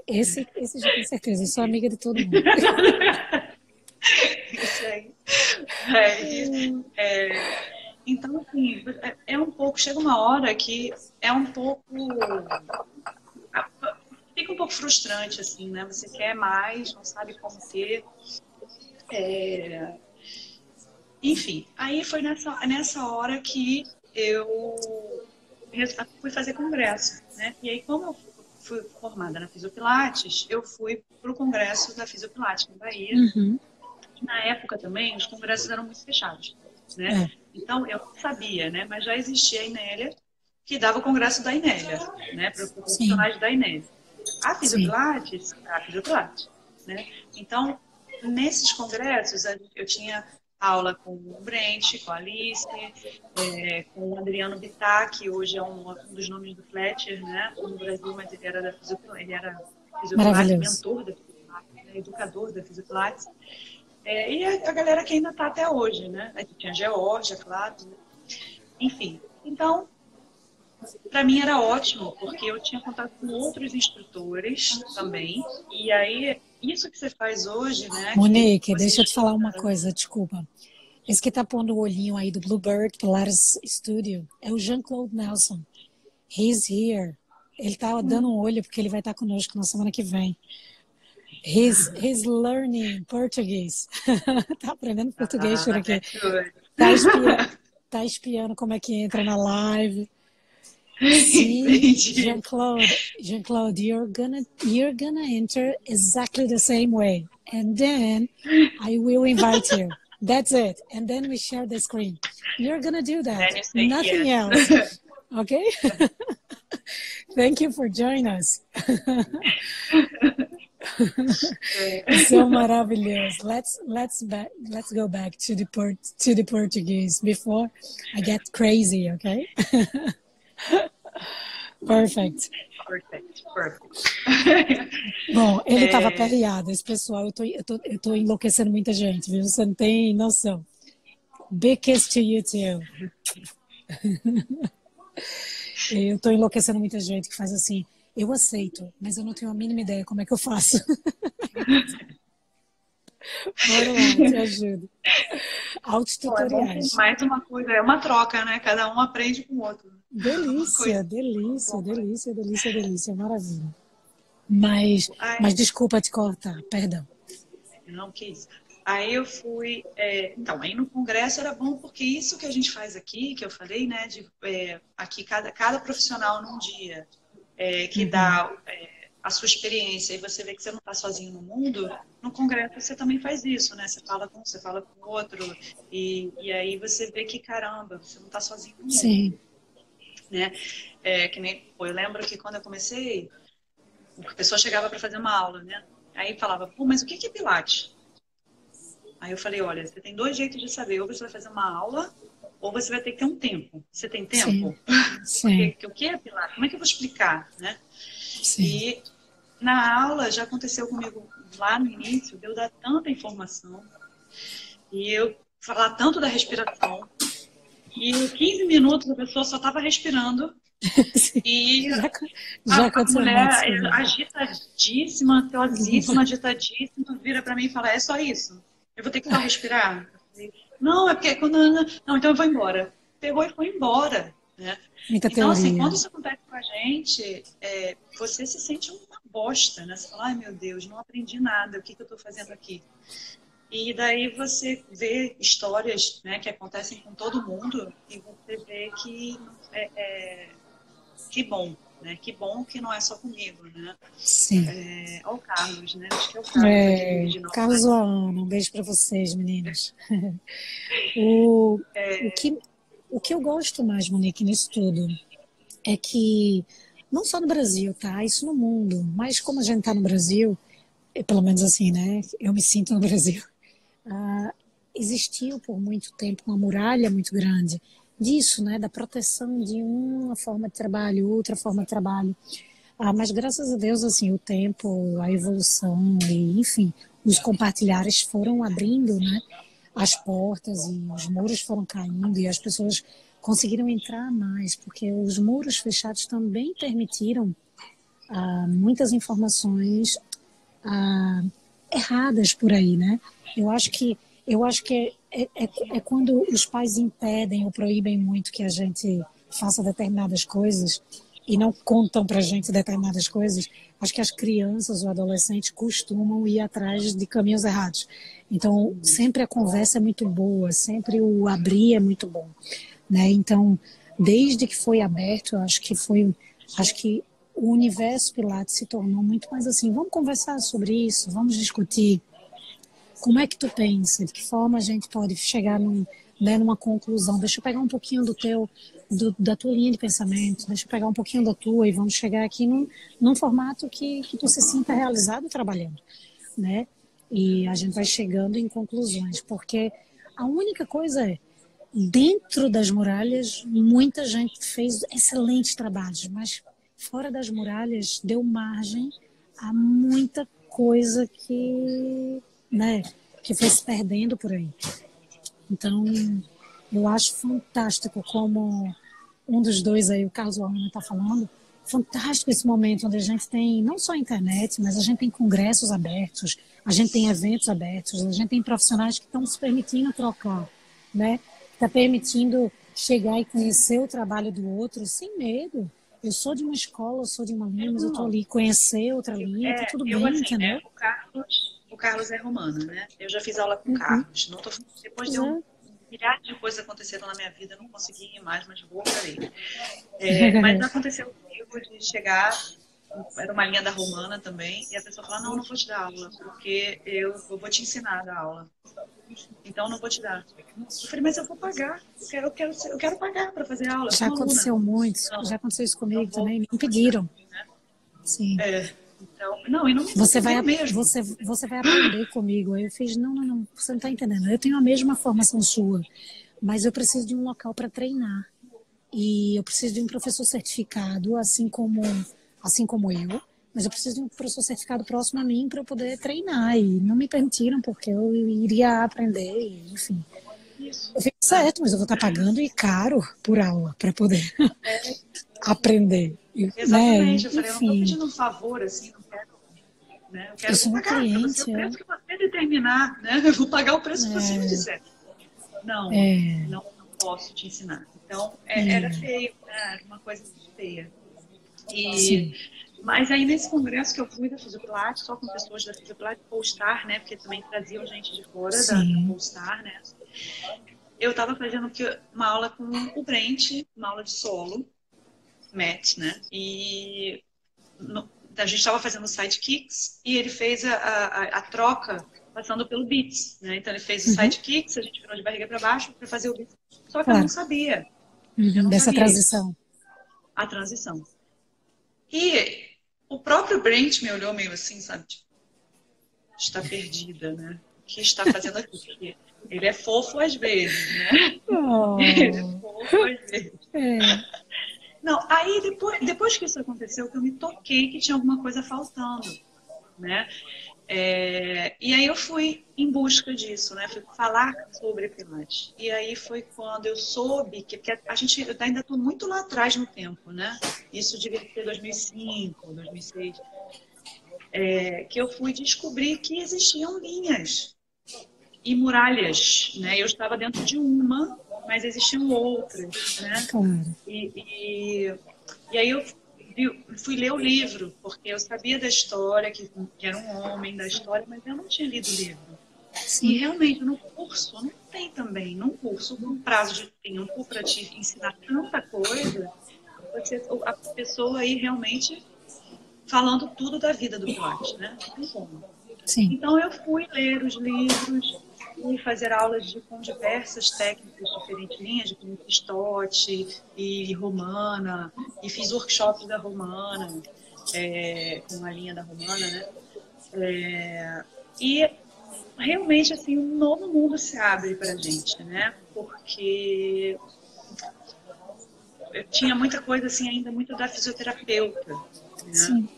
Esse já tenho certeza, eu sou amiga de todo mundo. Isso aí. Então, assim, um pouco, chega uma hora que é um pouco, fica um pouco frustrante, assim, né? Você quer mais, não sabe como ter. Enfim, aí foi nessa hora que eu fui fazer congresso, né? E aí, como eu fui formada na Fisiopilates, eu fui para o congresso da Fisiopilates na Bahia. E na época também, os congressos eram muito fechados, né? Então, eu não sabia, né? Mas já existia a Inélia, que dava o congresso da Inélia, né? Para os profissionais da Inélia. A Fisiopilates, a Fisiopilates, né? Então, nesses congressos, eu tinha aula com o Brent, com a Alice, com o Adriano Bittar, que hoje é um dos nomes do Fletcher, né? No Brasil, mas ele era da Fisiopilates, mentor da Fisiopilates, né? Educador da Fisiopilates. E a galera que ainda está até hoje, né? Aí tinha a Geórgia, claro. Né? Enfim, então, para mim era ótimo, porque eu tinha contato com outros instrutores também. E aí, isso que você faz hoje, né? Monique, deixa eu te falar uma coisa, desculpa. Esse que tá pondo o olhinho aí do Bluebird Pilates Studio é o Jean-Claude Nelson. He's here. Ele tá dando um olho porque ele vai estar conosco na semana que vem. He's learning português. Tá aprendendo português por aqui. Tá espiando como é que entra na live. See, Jean-Claude, you're gonna enter exactly the same way, and then I will invite you. That's it, and then we share the screen. You're gonna do that, nothing else. Okay? Thank you for joining us. So maravilhoso. Let's go back to the Portuguese before I get crazy, okay? Perfect. Bom, ele estava aperreado, esse pessoal, eu tô enlouquecendo muita gente, viu? Você não tem noção. Big kiss to you too. Eu tô enlouquecendo muita gente que faz assim, eu aceito, mas eu não tenho a mínima ideia como é que eu faço. Bora lá, te ajudo. Autotutoriais. Mais uma coisa, é uma troca, né? Cada um aprende com o outro. Delícia, maravilha. Mas desculpa te cortar, perdão. Não, que isso. Aí eu fui... então, aí no congresso era bom porque isso que a gente faz aqui, que eu falei, né? Aqui cada profissional num dia que dá a sua experiência e você vê que você não está sozinho no mundo, no congresso você também faz isso, né? Você fala com o outro e aí você vê que, caramba, você não está sozinho no mundo. Sim. Né? Eu lembro que quando eu comecei, a pessoa chegava para fazer uma aula, né? Aí falava, pô, mas o que é Pilates? Aí eu falei, olha, você tem 2 jeitos de saber, ou você vai fazer uma aula, ou você vai ter que ter um tempo. Você tem tempo? Sim. Porque o que é Pilates? Como é que eu vou explicar, né? Sim. E na aula já aconteceu comigo lá no início, de eu dar tanta informação, e eu falar tanto da respiração, e em 15 minutos a pessoa só estava respirando. E a mulher agitadíssima, ansiosíssima, agitadíssima, vira para mim e fala, é só isso? Eu vou ter que só respirar? Não, é porque quando... Não, então eu vou embora. Pegou e foi embora, né? Muita Então, assim, teoria. quando isso acontece com a gente, você se sente uma bosta, né? Você fala, ai meu Deus, não aprendi nada, o que que eu estou fazendo aqui? E daí você vê histórias, né, que acontecem com todo mundo e você vê que que bom, né? Que bom que não é só comigo, né? Sim. Olha o Carlos, né? Acho que é o Carlos aqui de Nova Carlos ou York. a Ana, um beijo para vocês, meninas. O, o que, o que eu gosto mais, Monique, nisso tudo é que, não só no Brasil, tá? Isso no mundo, mas como a gente tá no Brasil, pelo menos assim, né? Eu me sinto no Brasil. Ah, existiu por muito tempo uma muralha muito grande disso, né? Da proteção de uma forma de trabalho, outra forma de trabalho. Mas graças a Deus, assim, o tempo, a evolução e, enfim, os compartilhares foram abrindo, né? As portas e os muros foram caindo e as pessoas conseguiram entrar mais, porque os muros fechados também permitiram muitas informações erradas por aí, né? Eu acho que é quando os pais impedem ou proíbem muito que a gente faça determinadas coisas e não contam para a gente determinadas coisas. Acho que as crianças ou adolescentes costumam ir atrás de caminhos errados. Então, sempre a conversa é muito boa, sempre o abrir é muito bom, né? Então, desde que foi aberto, acho que o universo Pilates se tornou muito mais assim, vamos conversar sobre isso, vamos discutir. Como é que tu pensa? De que forma a gente pode chegar numa conclusão? Deixa eu pegar um pouquinho da tua linha de pensamento, deixa eu pegar um pouquinho da tua e vamos chegar aqui num formato que tu se sinta realizado trabalhando, né? E a gente vai chegando em conclusões, porque a única coisa é, dentro das muralhas, muita gente fez excelentes trabalhos, mas fora das muralhas deu margem a muita coisa né, que foi se perdendo por aí. Então, eu acho fantástico como um dos dois aí, o Carlos Almeida está falando, fantástico esse momento onde a gente tem não só a internet, mas a gente tem congressos abertos, a gente tem eventos abertos, a gente tem profissionais que estão se permitindo trocar, né? Está permitindo chegar e conhecer o trabalho do outro sem medo. Eu sou de uma escola, eu sou de uma linha, mas eu estou ali conhecer outra linha, tá tudo Eu, bem, assim, entendeu? o Carlos é romano, né? Eu já fiz aula com o Uhum. Carlos. Não tô, depois Pois de é. milhares de coisas aconteceram na minha vida, eu não consegui ir mais, mas vou para ele. Mas aconteceu comigo de chegar, era uma linha da romana também, e a pessoa falar, não, não vou te dar aula, porque eu vou te ensinar a dar aula. Então não vou te dar. Eu falei, mas eu vou pagar. Eu quero pagar para fazer aula, eu Já sou uma aluna. aconteceu muito, Não, já aconteceu isso não comigo vou, também, me não vou te dar. impediram. Sim. Então, não, e não me Você vai, impediram mesmo. você vai aprender comigo. Aí eu fiz, não, não, não, você não está entendendo. Eu tenho a mesma formação sua, mas eu preciso de um local para treinar. E eu preciso de um professor certificado, assim como eu, mas eu preciso de um professor certificado próximo a mim para eu poder treinar. E não me permitiram, porque eu iria aprender, e, enfim. Isso. Eu fiz certo, mas eu vou estar pagando e caro por aula para poder aprender. Né? Exatamente. Eu falei, eu não estou Enfim, pedindo um favor, assim, não quero, né? Eu eu quero sou uma pagar para você o cliente, preço que você determinar, né? Eu vou pagar o preço que você me disser. Não, é, não posso te ensinar. Então, era é, feio, né? Era uma coisa feia. sim, Mas aí nesse congresso que eu fui da Fisiopilates, só com pessoas da Fisiopilates, Polestar, né? Porque também traziam gente de fora da sim. Polestar, né? Eu estava fazendo uma aula com o Brent, uma aula de solo, Matt, né? E a gente estava fazendo sidekicks e ele fez a troca passando pelo beats, né? Então ele fez o Uhum, sidekicks, a gente virou de barriga para baixo para fazer o beats. Só que claro, eu não dessa sabia isso, transição. a transição. E o próprio Brent me olhou meio assim, sabe? Tipo, está perdida, né? O que está fazendo aqui? Porque ele é fofo às vezes, né? Ele é Oh, fofo às vezes. é, Não, aí depois que isso aconteceu, que eu me toquei que tinha alguma coisa faltando, né? E aí eu fui em busca disso, né? Fui falar sobre Pilates. E aí foi quando eu soube porque a gente eu ainda estou muito lá atrás no tempo, né? Isso devia ser 2005, 2006, que eu fui descobrir que existiam linhas e muralhas, né? Eu estava dentro de uma, mas existiam outras, né? Claro. E aí eu fui ler o livro, porque eu sabia da história, que era um homem da história, mas eu não tinha lido o livro. E Sim, realmente, no curso, não tem também, num curso com prazo de tempo para te ensinar tanta coisa, a pessoa aí realmente falando tudo da vida do Pilates, né? Não tem como. sim. Então eu fui ler os livros, fui fazer aulas com diversas técnicas, diferentes linhas, como Stott e Romana, e fiz workshops da Romana, com a linha da Romana, né? E realmente, assim, um novo mundo se abre para a gente, né? Porque eu tinha muita coisa, assim, ainda muito da fisioterapeuta, né? Sim.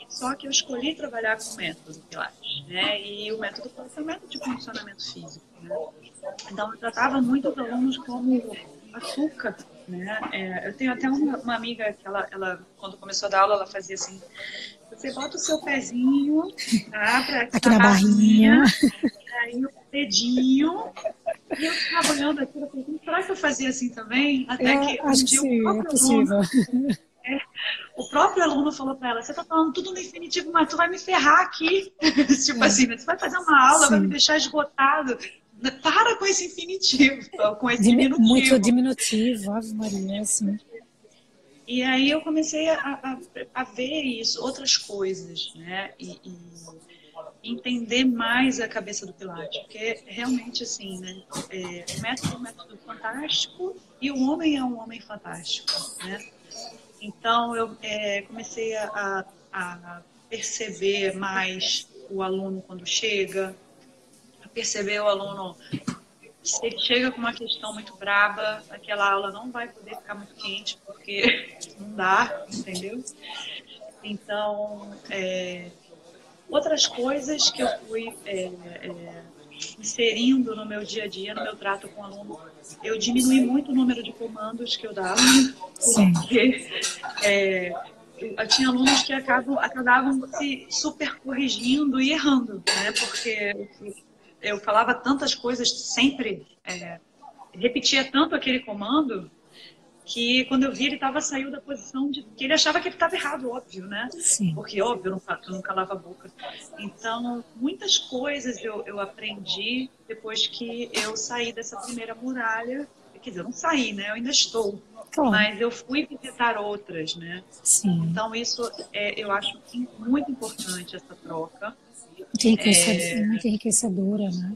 Só que eu escolhi trabalhar com o método Pilates, né? E o método Pilates é um método de condicionamento físico, né? Então, eu tratava muito os alunos como açúcar, né? Eu tenho até uma amiga que quando começou a dar aula, ela fazia assim: você bota o seu pezinho, tá? Aqui Na na barrinha, barrinha. aí o dedinho. E eu ficava olhando aquilo, pensando, será que eu fazia assim também? Até Eu que um acho que dia sim, é possível. o próprio aluno falou para ela: você tá falando tudo no infinitivo, mas tu vai me ferrar aqui. Tipo assim, né? Você vai fazer uma aula, vai me Sim. deixar esgotado. Para com esse infinitivo, com esse Muito diminutivo. diminutivo, Ave Maria, assim. E aí eu comecei a ver isso, outras coisas, né? E entender mais a cabeça do Pilates, porque realmente assim, né? O método é um método fantástico e o homem é um homem fantástico, né? Então eu comecei a perceber mais o aluno quando chega, a perceber o aluno. Se ele chega com uma questão muito braba, aquela aula não vai poder ficar muito quente, porque não dá, entendeu? Então, outras coisas que eu fui inserindo no meu dia a dia, no meu trato com o aluno, eu diminui muito o número de comandos que eu dava, Sim. porque eu tinha alunos que acabavam se super corrigindo e errando, né? Porque eu falava tantas coisas sempre, repetia tanto aquele comando que quando eu vi ele saiu da posição de que ele achava que ele estava errado, óbvio, né? Sim. Porque, óbvio, eu não calava a boca. Então, muitas coisas eu aprendi depois que eu saí dessa primeira muralha. Quer dizer, eu não saí, né? Eu ainda estou. Claro. Mas eu fui visitar outras, né? Sim. Então, isso eu acho muito importante, essa troca. Muito enriquecedora, né?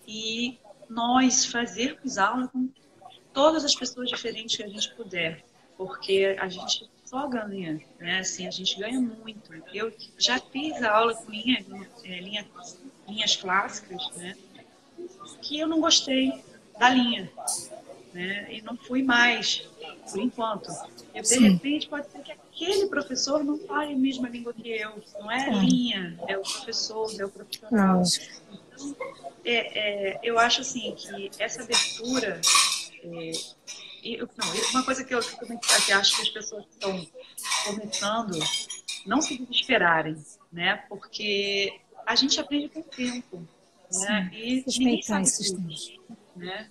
E nós fazermos aula com todas as pessoas diferentes que a gente puder, porque a gente só ganha, né? Assim, a gente ganha muito. Eu já fiz a aula com linhas clássicas, né? Que eu não gostei da linha, né? E não fui mais, por enquanto. E, de Sim, repente, pode ser que aquele professor não fale a mesma língua que eu. Não é a claro. linha, é o professor, é o profissional. Lógico. Então, eu acho assim que essa abertura não, uma coisa que eu que acho que as pessoas que estão começando não se desesperarem, né? Porque a gente aprende com o tempo, né? Sim. E ninguém Respeitar sabe esses tudo, tempos. né?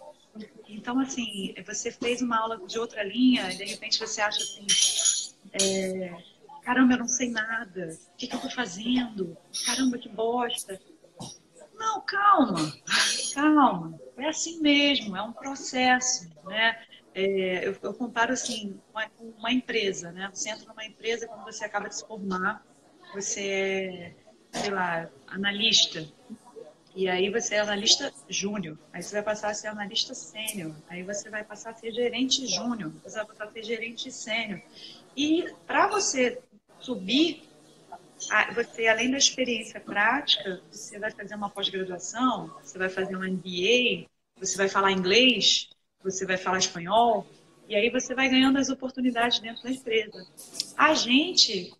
Então, assim, você fez uma aula de outra linha e de repente você acha assim, caramba, eu não sei nada, o que eu estou fazendo? Caramba, que bosta. Não, calma, calma. É assim mesmo, é um processo, né? Eu comparo assim com uma empresa, né? Você entra numa empresa quando você acaba de se formar, você é, sei lá, analista. E aí você é analista júnior, aí você vai passar a ser analista sênior, aí você vai passar a ser gerente júnior, você vai passar a ser gerente sênior. E para você subir, você, além da experiência prática, você vai fazer uma pós-graduação, você vai fazer um MBA, você vai falar inglês, você vai falar espanhol, e aí você vai ganhando as oportunidades dentro da empresa. A gente,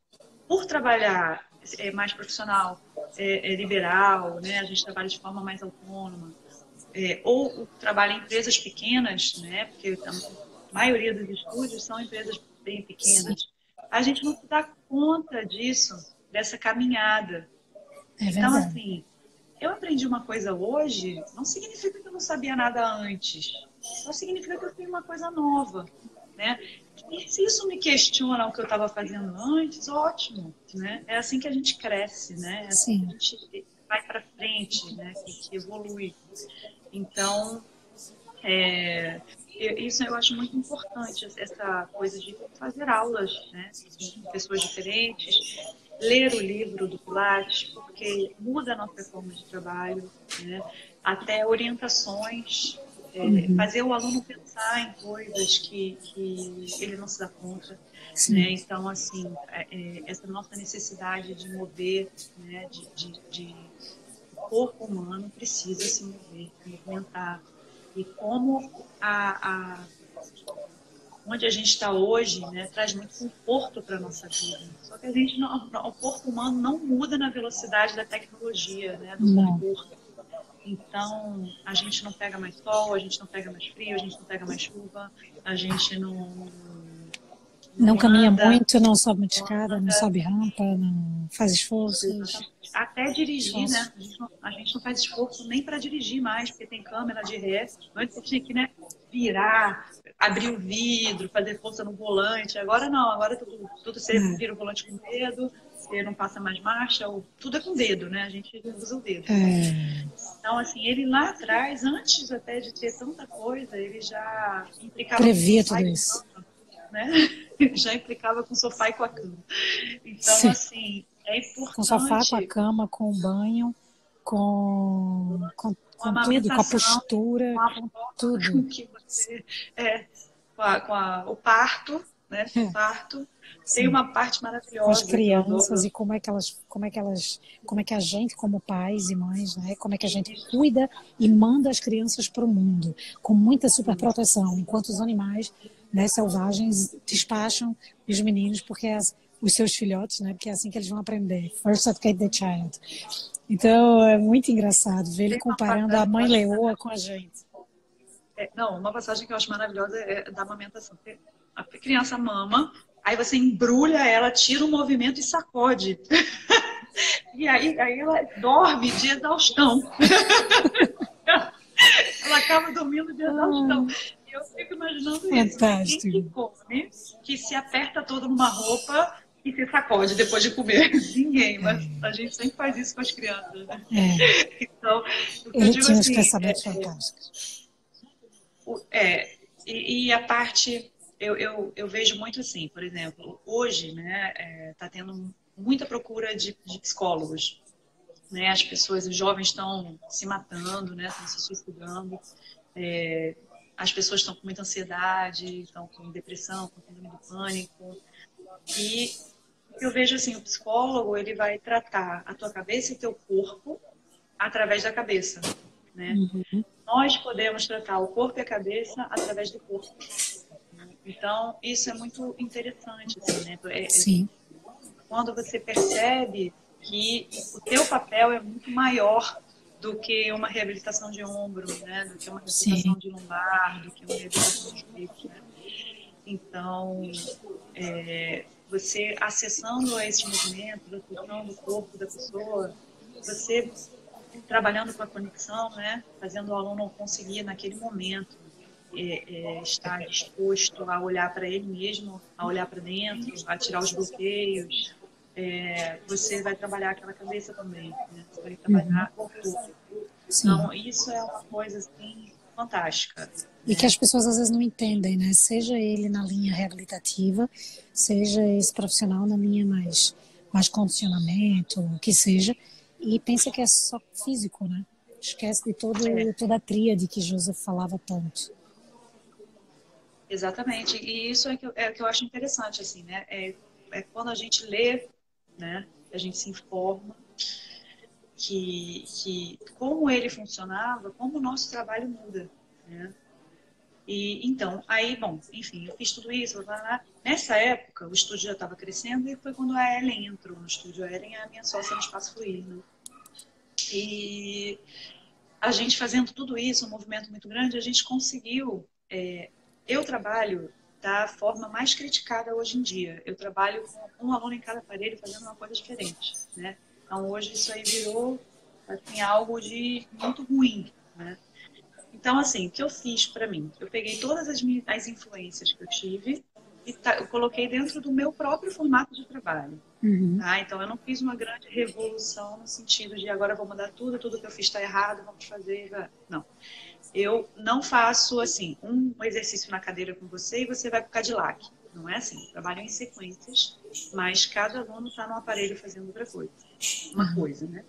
por trabalhar mais profissional, liberal, né? A gente trabalha de forma mais autônoma, ou trabalha em empresas pequenas, né? Porque a maioria dos estúdios são empresas bem Sim, pequenas. A gente não se dá conta disso, dessa caminhada. é Então, verdade. assim, eu aprendi uma coisa hoje, não significa que eu não sabia nada antes. Só significa que eu tenho uma coisa nova, né? E se isso me questiona o que eu estava fazendo antes, ótimo, né? É assim que a gente cresce, né? É assim que a Sim. gente vai para frente, né? Que evolui. Então, isso eu acho muito importante, essa coisa de fazer aulas, né? Com pessoas diferentes, ler o livro do Pilates, porque muda a nossa forma de trabalho, né? Até orientações, Uhum. fazer o aluno pensar em coisas que ele não se dá conta, né? Sim. Então, assim, essa nossa necessidade de mover, né? O corpo humano precisa se mover, se movimentar. E como onde a gente está hoje, né, traz muito conforto para a nossa vida. Só que a gente o corpo humano não muda na velocidade da tecnologia, né, do Não. conforto. Então, a gente não pega mais sol, a gente não pega mais frio, a gente não pega mais chuva, a gente Não não caminha anda, muito, não sobe muita não escada, não anda. sobe rampa, não faz esforços. Até dirigir, Esforço. né? A gente não faz esforço nem para dirigir mais, porque tem câmera de ré. Antes você tinha que, né, virar, abrir o vidro, fazer força no volante. Agora não, agora tudo você vira o volante com o dedo, você não passa mais marcha, tudo é com o dedo, né? A gente usa o dedo. É, Então, assim, ele lá atrás, antes até de ter tanta coisa, ele já implicava com o previa sofá tudo e com isso. a cama, né? Já implicava com o sofá e com a cama. Então, Sim. assim, é Com o sofá, com a importante cama, com o banho, com a com tudo, com a amamentação, postura, com a com forma tudo. que você é, o parto, né? O parto tem Sim. uma parte Com as maravilhosa que eu dou. crianças e como é que a gente, como pais e mães, né, como é que a gente cuida e manda as crianças para o mundo com muita superproteção, enquanto os animais, né, selvagens despacham os meninos porque os seus filhotes, né, porque é assim que eles vão aprender. First educate the child. Então é muito engraçado ver ele Tem uma comparando a passagem que eu mãe acho leoa com a maravilhosa. gente. Não, uma passagem que eu acho maravilhosa é da amamentação. A criança mama, aí você embrulha ela, tira o movimento e sacode. E aí ela dorme de exaustão. Ela acaba dormindo de exaustão. Ah, E eu fico imaginando isso, né? Quem que fantástico. come, que se aperta todo numa roupa e se sacode depois de comer? Ninguém, mas a gente sempre faz isso com as crianças, né? É, Então, o que eu ele digo tinha uns assim, pensamentos fantásticos. e a parte, eu vejo muito assim, por exemplo, hoje, né, tá tendo muita procura de psicólogos, né? As pessoas, os jovens estão se matando, né? Estão se suicidando. As pessoas estão com muita ansiedade, estão com depressão, com síndrome do pânico. E eu vejo assim, o psicólogo, ele vai tratar a tua cabeça e o teu corpo através da cabeça, né? Nós podemos tratar o corpo e a cabeça através do corpo. Então, isso é muito interessante, assim, né? Sim, Quando você percebe que o teu papel é muito maior do que uma reabilitação de ombro, né? Do que uma reabilitação sim. de lombar, do que uma reabilitação de peito, né? Então, você acessando esses movimentos, acessando o corpo da pessoa, você trabalhando com a conexão, né? Fazendo o aluno conseguir naquele momento estar disposto a olhar para ele mesmo, a olhar para dentro, a tirar os bloqueios. Você vai trabalhar aquela cabeça também, né? Você vai Uhum. trabalhar o corpo. Sim. Então, isso é uma coisa assim fantástica, E que né? as pessoas às vezes não entendem, né? Seja ele na linha reabilitativa, seja esse profissional na linha mais condicionamento, o que seja, e pensa que é só físico, né? Esquece de É, toda a tríade que Joseph falava tanto. exatamente. E isso é que eu acho interessante, assim, né? É quando a gente lê, né? A gente se informa que como ele funcionava, como o nosso trabalho muda, né? E então, aí, bom, enfim, eu fiz tudo isso, blá, blá, blá. Nessa época, o estúdio já estava crescendo e foi quando a Ellen entrou no estúdio. A Ellen é a minha sócia no Espaço Fluir, né? E a gente fazendo tudo isso, um movimento muito grande, a gente conseguiu. Eu trabalho da forma mais criticada hoje em dia. Eu trabalho com um aluno em cada aparelho fazendo uma coisa diferente, né? Então, hoje isso aí virou assim, algo de muito ruim, né? Então, assim, o que eu fiz para mim? Eu peguei todas as influências que eu tive e eu coloquei dentro do meu próprio formato de trabalho. Uhum. Tá? Então, eu não fiz uma grande revolução no sentido de agora eu vou mudar tudo, tudo que eu fiz está errado, vamos fazer. Não. Eu não faço, assim, um exercício na cadeira com você e você vai para o Cadillac. Não é assim. Eu trabalho em sequências, mas cada aluno está no aparelho fazendo outra coisa. Uma coisa, né?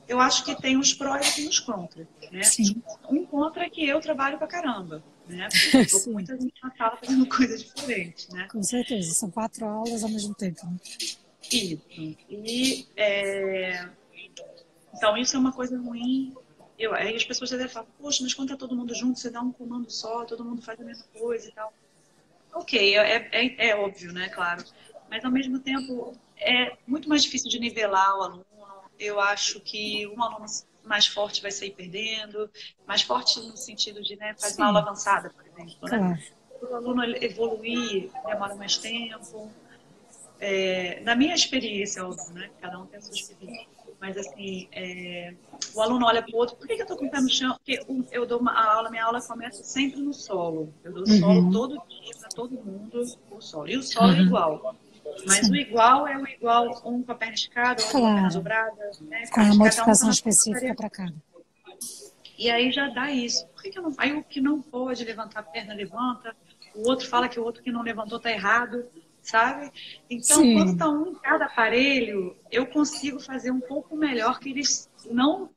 Eu acho que tem uns prós e uns contras, né? Sim. Um contra é que eu trabalho pra caramba, né? Porque eu estou com Sim, muita gente na sala fazendo coisa diferente, né? com certeza. São 4 aulas ao mesmo tempo, né? Isso. E, então, isso é uma coisa ruim. Aí as pessoas até falam, poxa, mas quando tá todo mundo junto, você dá um comando só, todo mundo faz a mesma coisa e tal. Ok, é óbvio, né? Claro. Mas, ao mesmo tempo, é muito mais difícil de nivelar o aluno. Eu acho que um aluno mais forte vai sair perdendo, mais forte no sentido de, né, faz uma aula Sim, avançada, por exemplo, né? claro. O aluno evoluir demora mais tempo. Na minha experiência, óbvio, né? Cada um tem a sua experiência. Mas, assim, o aluno olha para o outro, por que eu estou com o pé no chão? Porque eu dou a aula, minha aula começa sempre no solo. Eu dou solo Uhum. todo dia para todo mundo, o solo. E o solo é Uhum. igual. Mas o Sim, igual é o igual, um com a perna esticada, outro com a perna claro. dobrada, né? Com a Cada um está modificação na sua específica tarefa. para cada. E aí já dá isso. Por que que eu não... Aí o que não pode levantar a perna, levanta. O outro fala que o outro que não levantou está errado, sabe? Então, quando Sim, está um em cada aparelho, eu consigo fazer um pouco melhor que eles não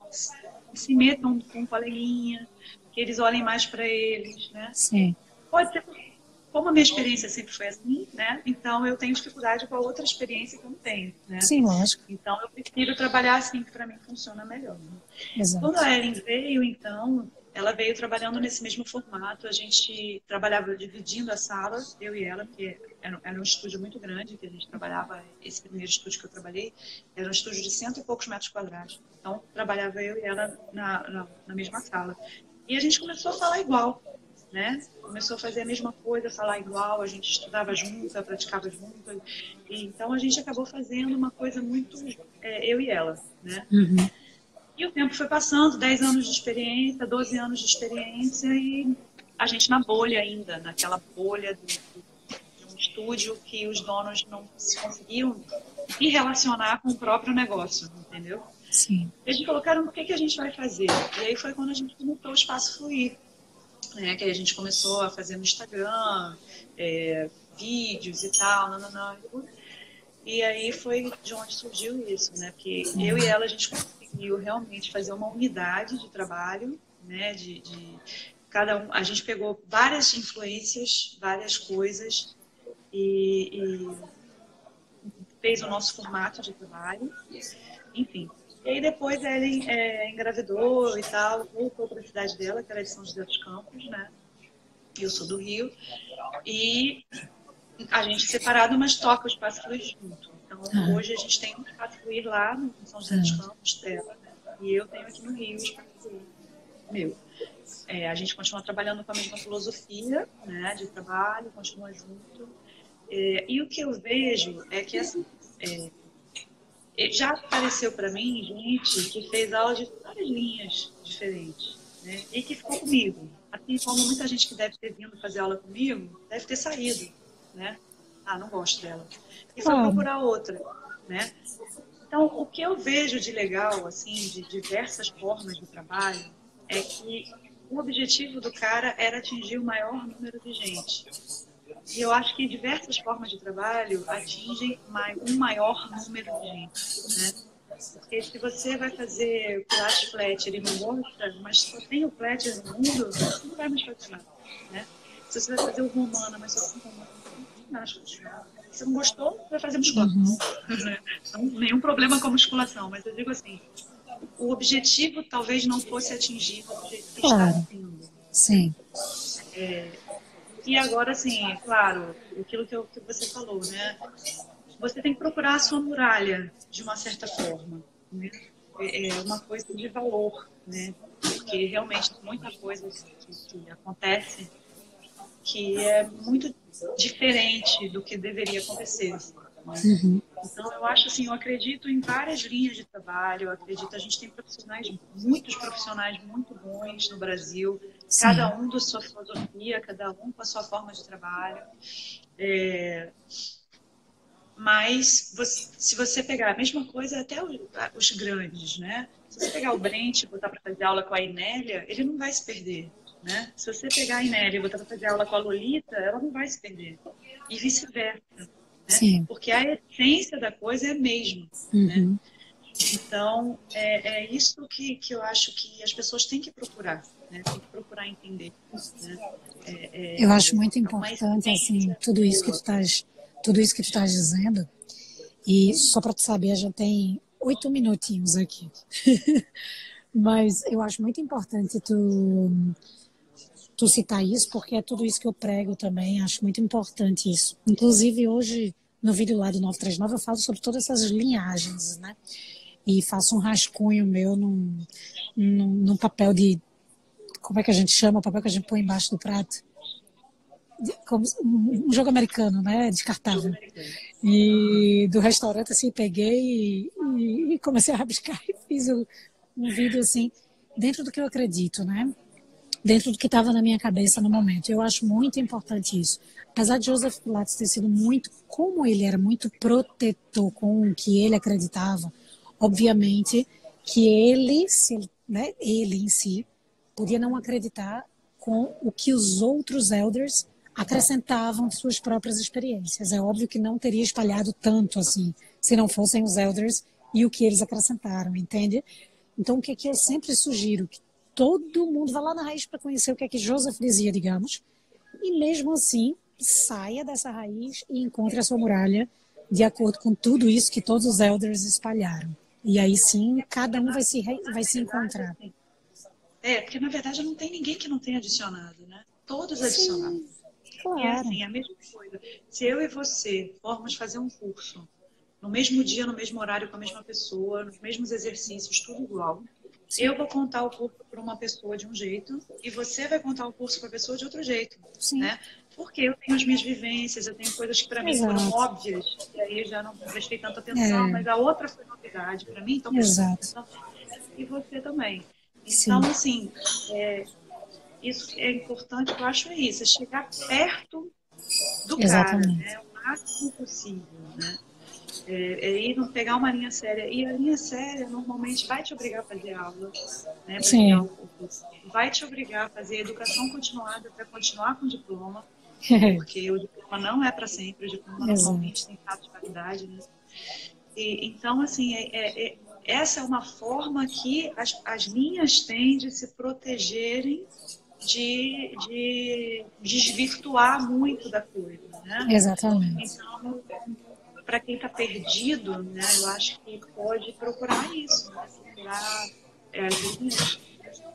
se metam com o coleguinha, que eles olhem mais para eles, né? sim. Pode ser, como a minha experiência sempre foi assim, né? Então eu tenho dificuldade com a outra experiência que eu não tenho, né? Sim, lógico. Então eu prefiro trabalhar assim, que para mim funciona melhor, né? Quando Exato. a Ellen veio, então, ela veio trabalhando nesse mesmo formato. A gente trabalhava dividindo a sala, eu e ela, porque era um estúdio muito grande que a gente trabalhava. Esse primeiro estúdio que eu trabalhei era um estúdio de 100 e poucos metros quadrados. Então, trabalhava eu e ela na mesma sala. E a gente começou a falar igual, né? Começou a fazer a mesma coisa, falar igual, a gente estudava junto, praticava junto. E, então, a gente acabou fazendo uma coisa muito eu e ela, né? Uhum. E o tempo foi passando, 10 anos de experiência, 12 anos de experiência, e a gente na bolha ainda, naquela bolha de um estúdio que os donos não se conseguiam se relacionar com o próprio negócio, entendeu? Sim. E a gente falou, cara, o que a gente vai fazer? E aí foi quando a gente montou o Espaço Fluir, né? Que aí a gente começou a fazer no Instagram, vídeos e tal, nananã. E aí foi de onde surgiu isso, né? Porque eu e ela, a gente conseguiu realmente fazer uma unidade de trabalho, né? Cada um, a gente pegou várias influências, várias coisas e fez o nosso formato de trabalho, enfim. E aí depois ela engravidou e tal, voltou para a cidade dela, que era de São José dos Campos, né? Eu sou do Rio. E a gente separado, mas toca o Espaço Fluir junto. Então, Ah, hoje a gente tem um Espaço Fluir lá no São José dos ah, Campos, dela, né? E eu tenho aqui no Rio o Espaço Fluir meu. A gente continua trabalhando com a mesma filosofia, né, de trabalho, continua junto. E o que eu vejo é que, assim, já apareceu para mim gente que fez aula de várias linhas diferentes, né, e que ficou comigo. Assim como muita gente que deve ter vindo fazer aula comigo, deve ter saído, né? Ah, não gosto dela. E foi claro. procurar outra, né? Então, o que eu vejo de legal, assim, de diversas formas de trabalho, é que o objetivo do cara era atingir o maior número de gente. E eu acho que diversas formas de trabalho atingem um maior número de gente, né? Porque se você vai fazer Pilates flat, ele não gosta, mas só tem o flat no mundo, você não vai mais fazer nada, né? Se você vai fazer o romana, mas só tem o romana, você não vai mais fazer nada. Se não gostou, vai fazer musculação. Uhum. Então, nenhum problema com a musculação, mas eu digo assim, o objetivo talvez não fosse atingido do jeito que está Claro. sendo. Sim. E agora, assim, é claro, aquilo que você falou, né? Você tem que procurar a sua muralha, de uma certa forma, né? É uma coisa de valor, né? Porque realmente tem muita coisa que acontece que é muito diferente do que deveria acontecer, né? Uhum. Então, eu acho assim, eu acredito em várias linhas de trabalho, eu acredito, a gente tem muitos profissionais muito bons no Brasil, Sim, cada um da sua filosofia, cada um com a sua forma de trabalho. Mas se você pegar a mesma coisa, até os grandes, né? Se você pegar o Brent e botar para fazer aula com a Inélia, ele não vai se perder, né? Se você pegar a Inélia e botar para fazer aula com a Lolita, ela não vai se perder. E vice-versa, né? sim. Porque a essência da coisa é a mesma, né? Uhum. Então, é isso que eu acho que as pessoas têm que procurar, né? Tem que procurar entender, né? Eu acho muito É uma importante, assim, essência boa. tudo isso que tu estás dizendo. E só para tu saber, já tem 8 minutinhos aqui. Mas eu acho muito importante tu citar isso, porque é tudo isso que eu prego também. Acho muito importante isso. Inclusive, hoje, no vídeo lá do 939, eu falo sobre todas essas linhagens, né? E faço um rascunho meu num papel de. Como é que a gente chama? O papel que a gente põe embaixo do prato. Como um jogo americano, né? Jogo Descartável. americano. E do restaurante, assim, peguei e comecei a rabiscar e fiz um vídeo, assim, dentro do que eu acredito, né? Dentro do que estava na minha cabeça no momento. Eu acho muito importante isso. Apesar de Joseph Pilates ter sido muito, como ele era muito protetor com o que ele acreditava, obviamente que ele, né, ele em si, podia não acreditar com o que os outros elders acrescentavam de suas próprias experiências. É óbvio que não teria espalhado tanto assim, se não fossem os elders e o que eles acrescentaram, entende? Então, o que é que eu sempre sugiro? Que todo mundo vá lá na raiz para conhecer o que é que Joseph dizia, digamos, e mesmo assim saia dessa raiz e encontre a sua muralha de acordo com tudo isso que todos os elders espalharam. E aí sim, cada um vai se Verdade, encontrar. assim, porque na verdade não tem ninguém que não tenha adicionado, né? Todos adicionaram. Sim, E é claro. assim, a mesma coisa. Se eu e você formos fazer um curso no mesmo dia, no mesmo horário, com a mesma pessoa, nos mesmos exercícios, tudo igual, Sim, eu vou contar o curso para uma pessoa de um jeito e você vai contar o curso para a pessoa de outro jeito, sim, né? Porque eu tenho as minhas vivências, eu tenho coisas que para mim foram exato. óbvias, e aí eu já não prestei tanta atenção, É, mas a outra foi novidade para mim, então prestei muita exato. atenção, e você também. Sim, Então, assim, isso é importante, que eu acho é isso, é chegar perto do cara, exatamente. né? O máximo possível, né? É ir pegar uma linha séria. E a linha séria normalmente vai te obrigar a fazer aula, né, para tirar Sim. o curso. Vai te obrigar a fazer educação continuada para continuar com o diploma, porque o diploma não é para sempre, o diploma normalmente Exato. tem prazo de validade, né? Então, assim, essa é uma forma que as linhas têm de se protegerem de desvirtuar muito da coisa, né? Exatamente. Então, para quem está perdido, né, eu acho que pode procurar isso, né? Procurar as linhas.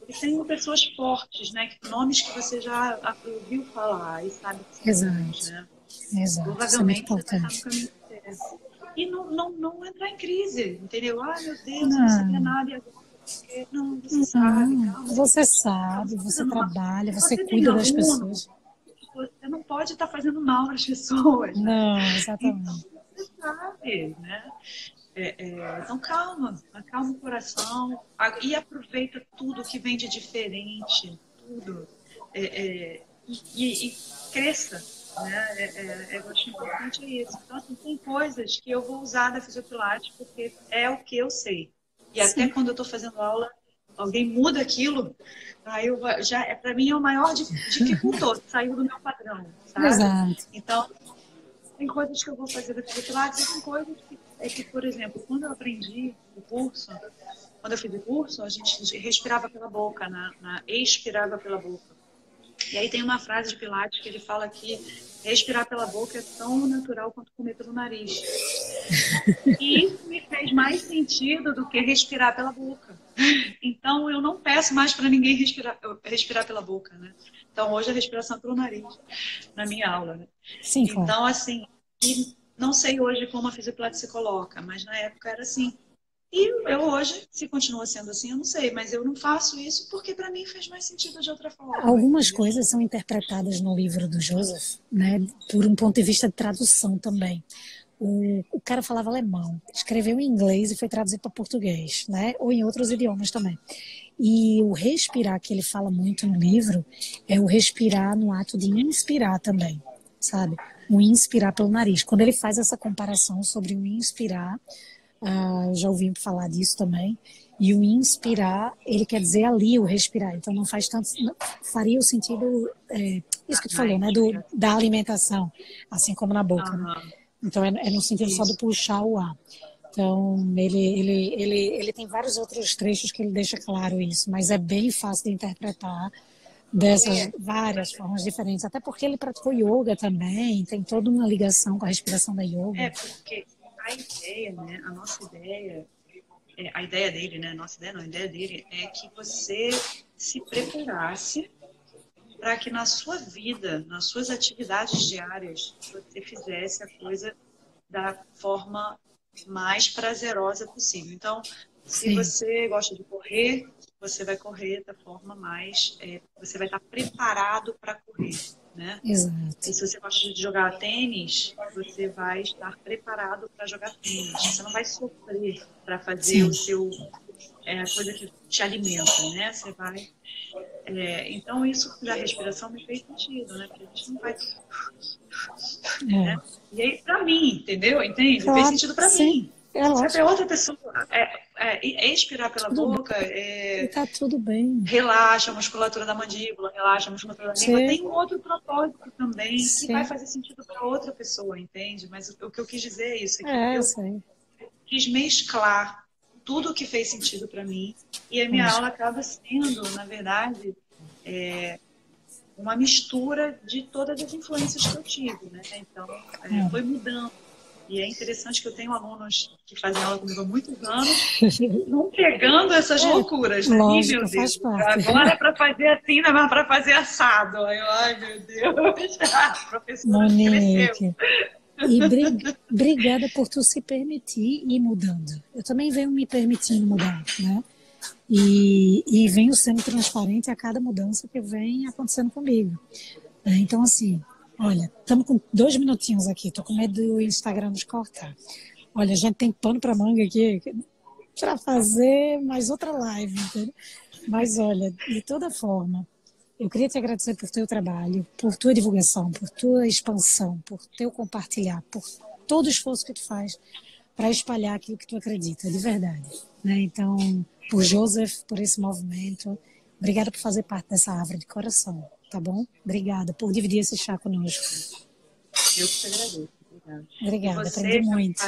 E tem pessoas fortes, né? Nomes que você já ouviu falar e sabe que são bons, Exato. né? Exato. Isso é muito Provavelmente você vai estar no importante. caminho certo. E não entrar em crise, entendeu? Ai, meu Deus, eu não sabia Não, nada e agora não, você sabe, não. calma, Você calma, sabe, você tá você fazendo uma. trabalha, Se você você tem cuida das aluno, pessoas. você não pode estar fazendo mal para as pessoas, né? Não, Então, exatamente. você sabe, né? Então, calma, acalma o coração e aproveita tudo que vem de diferente, tudo, e cresça, né? Eu acho importante isso. Então, assim, tem coisas que eu vou usar da fisiopilates porque é o que eu sei. E até Sim, quando eu estou fazendo aula, alguém muda aquilo, aí já para mim é o maior dificultor, saiu do meu padrão, sabe? exato. Então, tem coisas que eu vou fazer da fisiopilates e tem coisas que, por exemplo, quando eu aprendi o curso, quando eu fiz o curso, a gente respirava pela boca, expirava pela boca. E aí tem uma frase de Pilates que ele fala que respirar pela boca é tão natural quanto comer pelo nariz. E isso me fez mais sentido do que respirar pela boca. Então eu não peço mais para ninguém respirar pela boca, né? Então hoje a respiração é pelo nariz na minha aula, né? Sim, claro. Então, assim, e não sei hoje como a fisiopilates se coloca, mas na época era assim. E eu hoje, se continua sendo assim, eu não sei, mas eu não faço isso porque para mim fez mais sentido de outra forma, Algumas entendeu? coisas são interpretadas no livro do Joseph, né, por um ponto de vista de tradução também. O cara falava alemão, escreveu em inglês e foi traduzido para português, né? Ou em outros idiomas também. E o respirar, que ele fala muito no livro, é o respirar no ato de inspirar também, sabe? O inspirar pelo nariz. Quando ele faz essa comparação sobre o inspirar, já ouvi falar disso também, e o inspirar, ele quer dizer ali o respirar, então não faz tanto, faria o sentido, isso que tu falou, né, da alimentação, assim como na boca, né? Então é no sentido só do puxar o ar. Então, ele tem vários outros trechos que ele deixa claro isso, mas é bem fácil de interpretar dessas várias formas diferentes, até porque ele praticou yoga também, tem toda uma ligação com a respiração da yoga. Porque a ideia, né, a nossa ideia, a ideia dele, né, nossa ideia não, a ideia dele é que você se preparasse para que na sua vida, nas suas atividades diárias, você fizesse a coisa da forma mais prazerosa possível. Então, se você gosta de correr, você vai correr da forma mais... você vai estar preparado para correr, né? Exato. E se você gosta de jogar tênis, você vai estar preparado para jogar tênis. Você não vai sofrer para fazer o seu... a coisa que te alimenta, né? Você vai... então, isso da respiração me fez sentido, né? Porque a gente não vai... Né? E aí, pra mim, entendeu? Entende? Claro, fez sentido pra mim. Se a outra pessoa expirar pela boca, tá tudo bem. Relaxa a musculatura da mandíbula, relaxa a musculatura da língua. Tem um outro propósito também que vai fazer sentido para outra pessoa, entende? Mas o que eu quis dizer é isso. Eu quis mesclar tudo o que fez sentido para mim e a minha aula acaba sendo, na verdade, uma mistura de todas as influências que eu tive, né? Então, foi mudando. E é interessante que eu tenho alunos que fazem aula comigo há muitos anos e vão pegando essas loucuras. Lógico, meu Deus, faz parte. agora é para fazer assim, não é para fazer assado. Ai, meu Deus, a professora cresceu. E obrigada por tu se permitir ir mudando. Eu também venho me permitindo mudar, né? E venho sendo transparente a cada mudança que vem acontecendo comigo. Então, assim, olha, estamos com 2 minutinhos aqui, estou com medo do Instagram nos cortar. Olha, a gente tem pano para manga aqui para fazer mais outra live, entendeu? Mas olha, de toda forma, eu queria te agradecer por teu trabalho, por tua divulgação, por tua expansão, por teu compartilhar, por todo o esforço que tu faz para espalhar aquilo que tu acredita, de verdade, né? Então, por Joseph, por esse movimento, obrigada por fazer parte dessa árvore de coração, tá bom? Obrigada por dividir esse chá conosco. Eu que te agradeço. Obrigada, aprendi muito.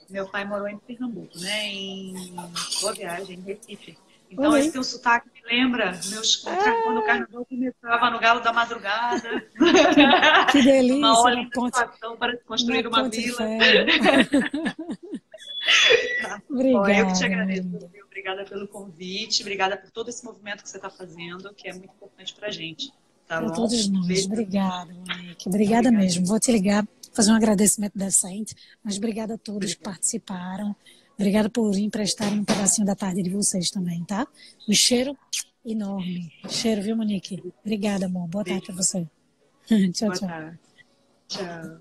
Meu pai morou em Pernambuco, né? Em Boa Viagem, em Recife. Então, esse teu sotaque me lembra quando o carnaval começava no galo da madrugada. Que delícia! Uma hora de situação para construir uma vila. Obrigada. Eu que te agradeço. Obrigada pelo convite, obrigada por todo esse movimento que você está fazendo, que é muito importante para a gente. Tá para bom? todos nós. Obrigada, Monique. Obrigada mesmo. Vou te ligar, fazer um agradecimento decente, mas obrigada a todos que participaram. Obrigada por emprestarem um pedacinho da tarde de vocês também, tá? Um cheiro enorme. Cheiro, viu, Monique? Obrigada, amor. Boa tarde para você. Tchau, tchau. Boa tarde. Tchau.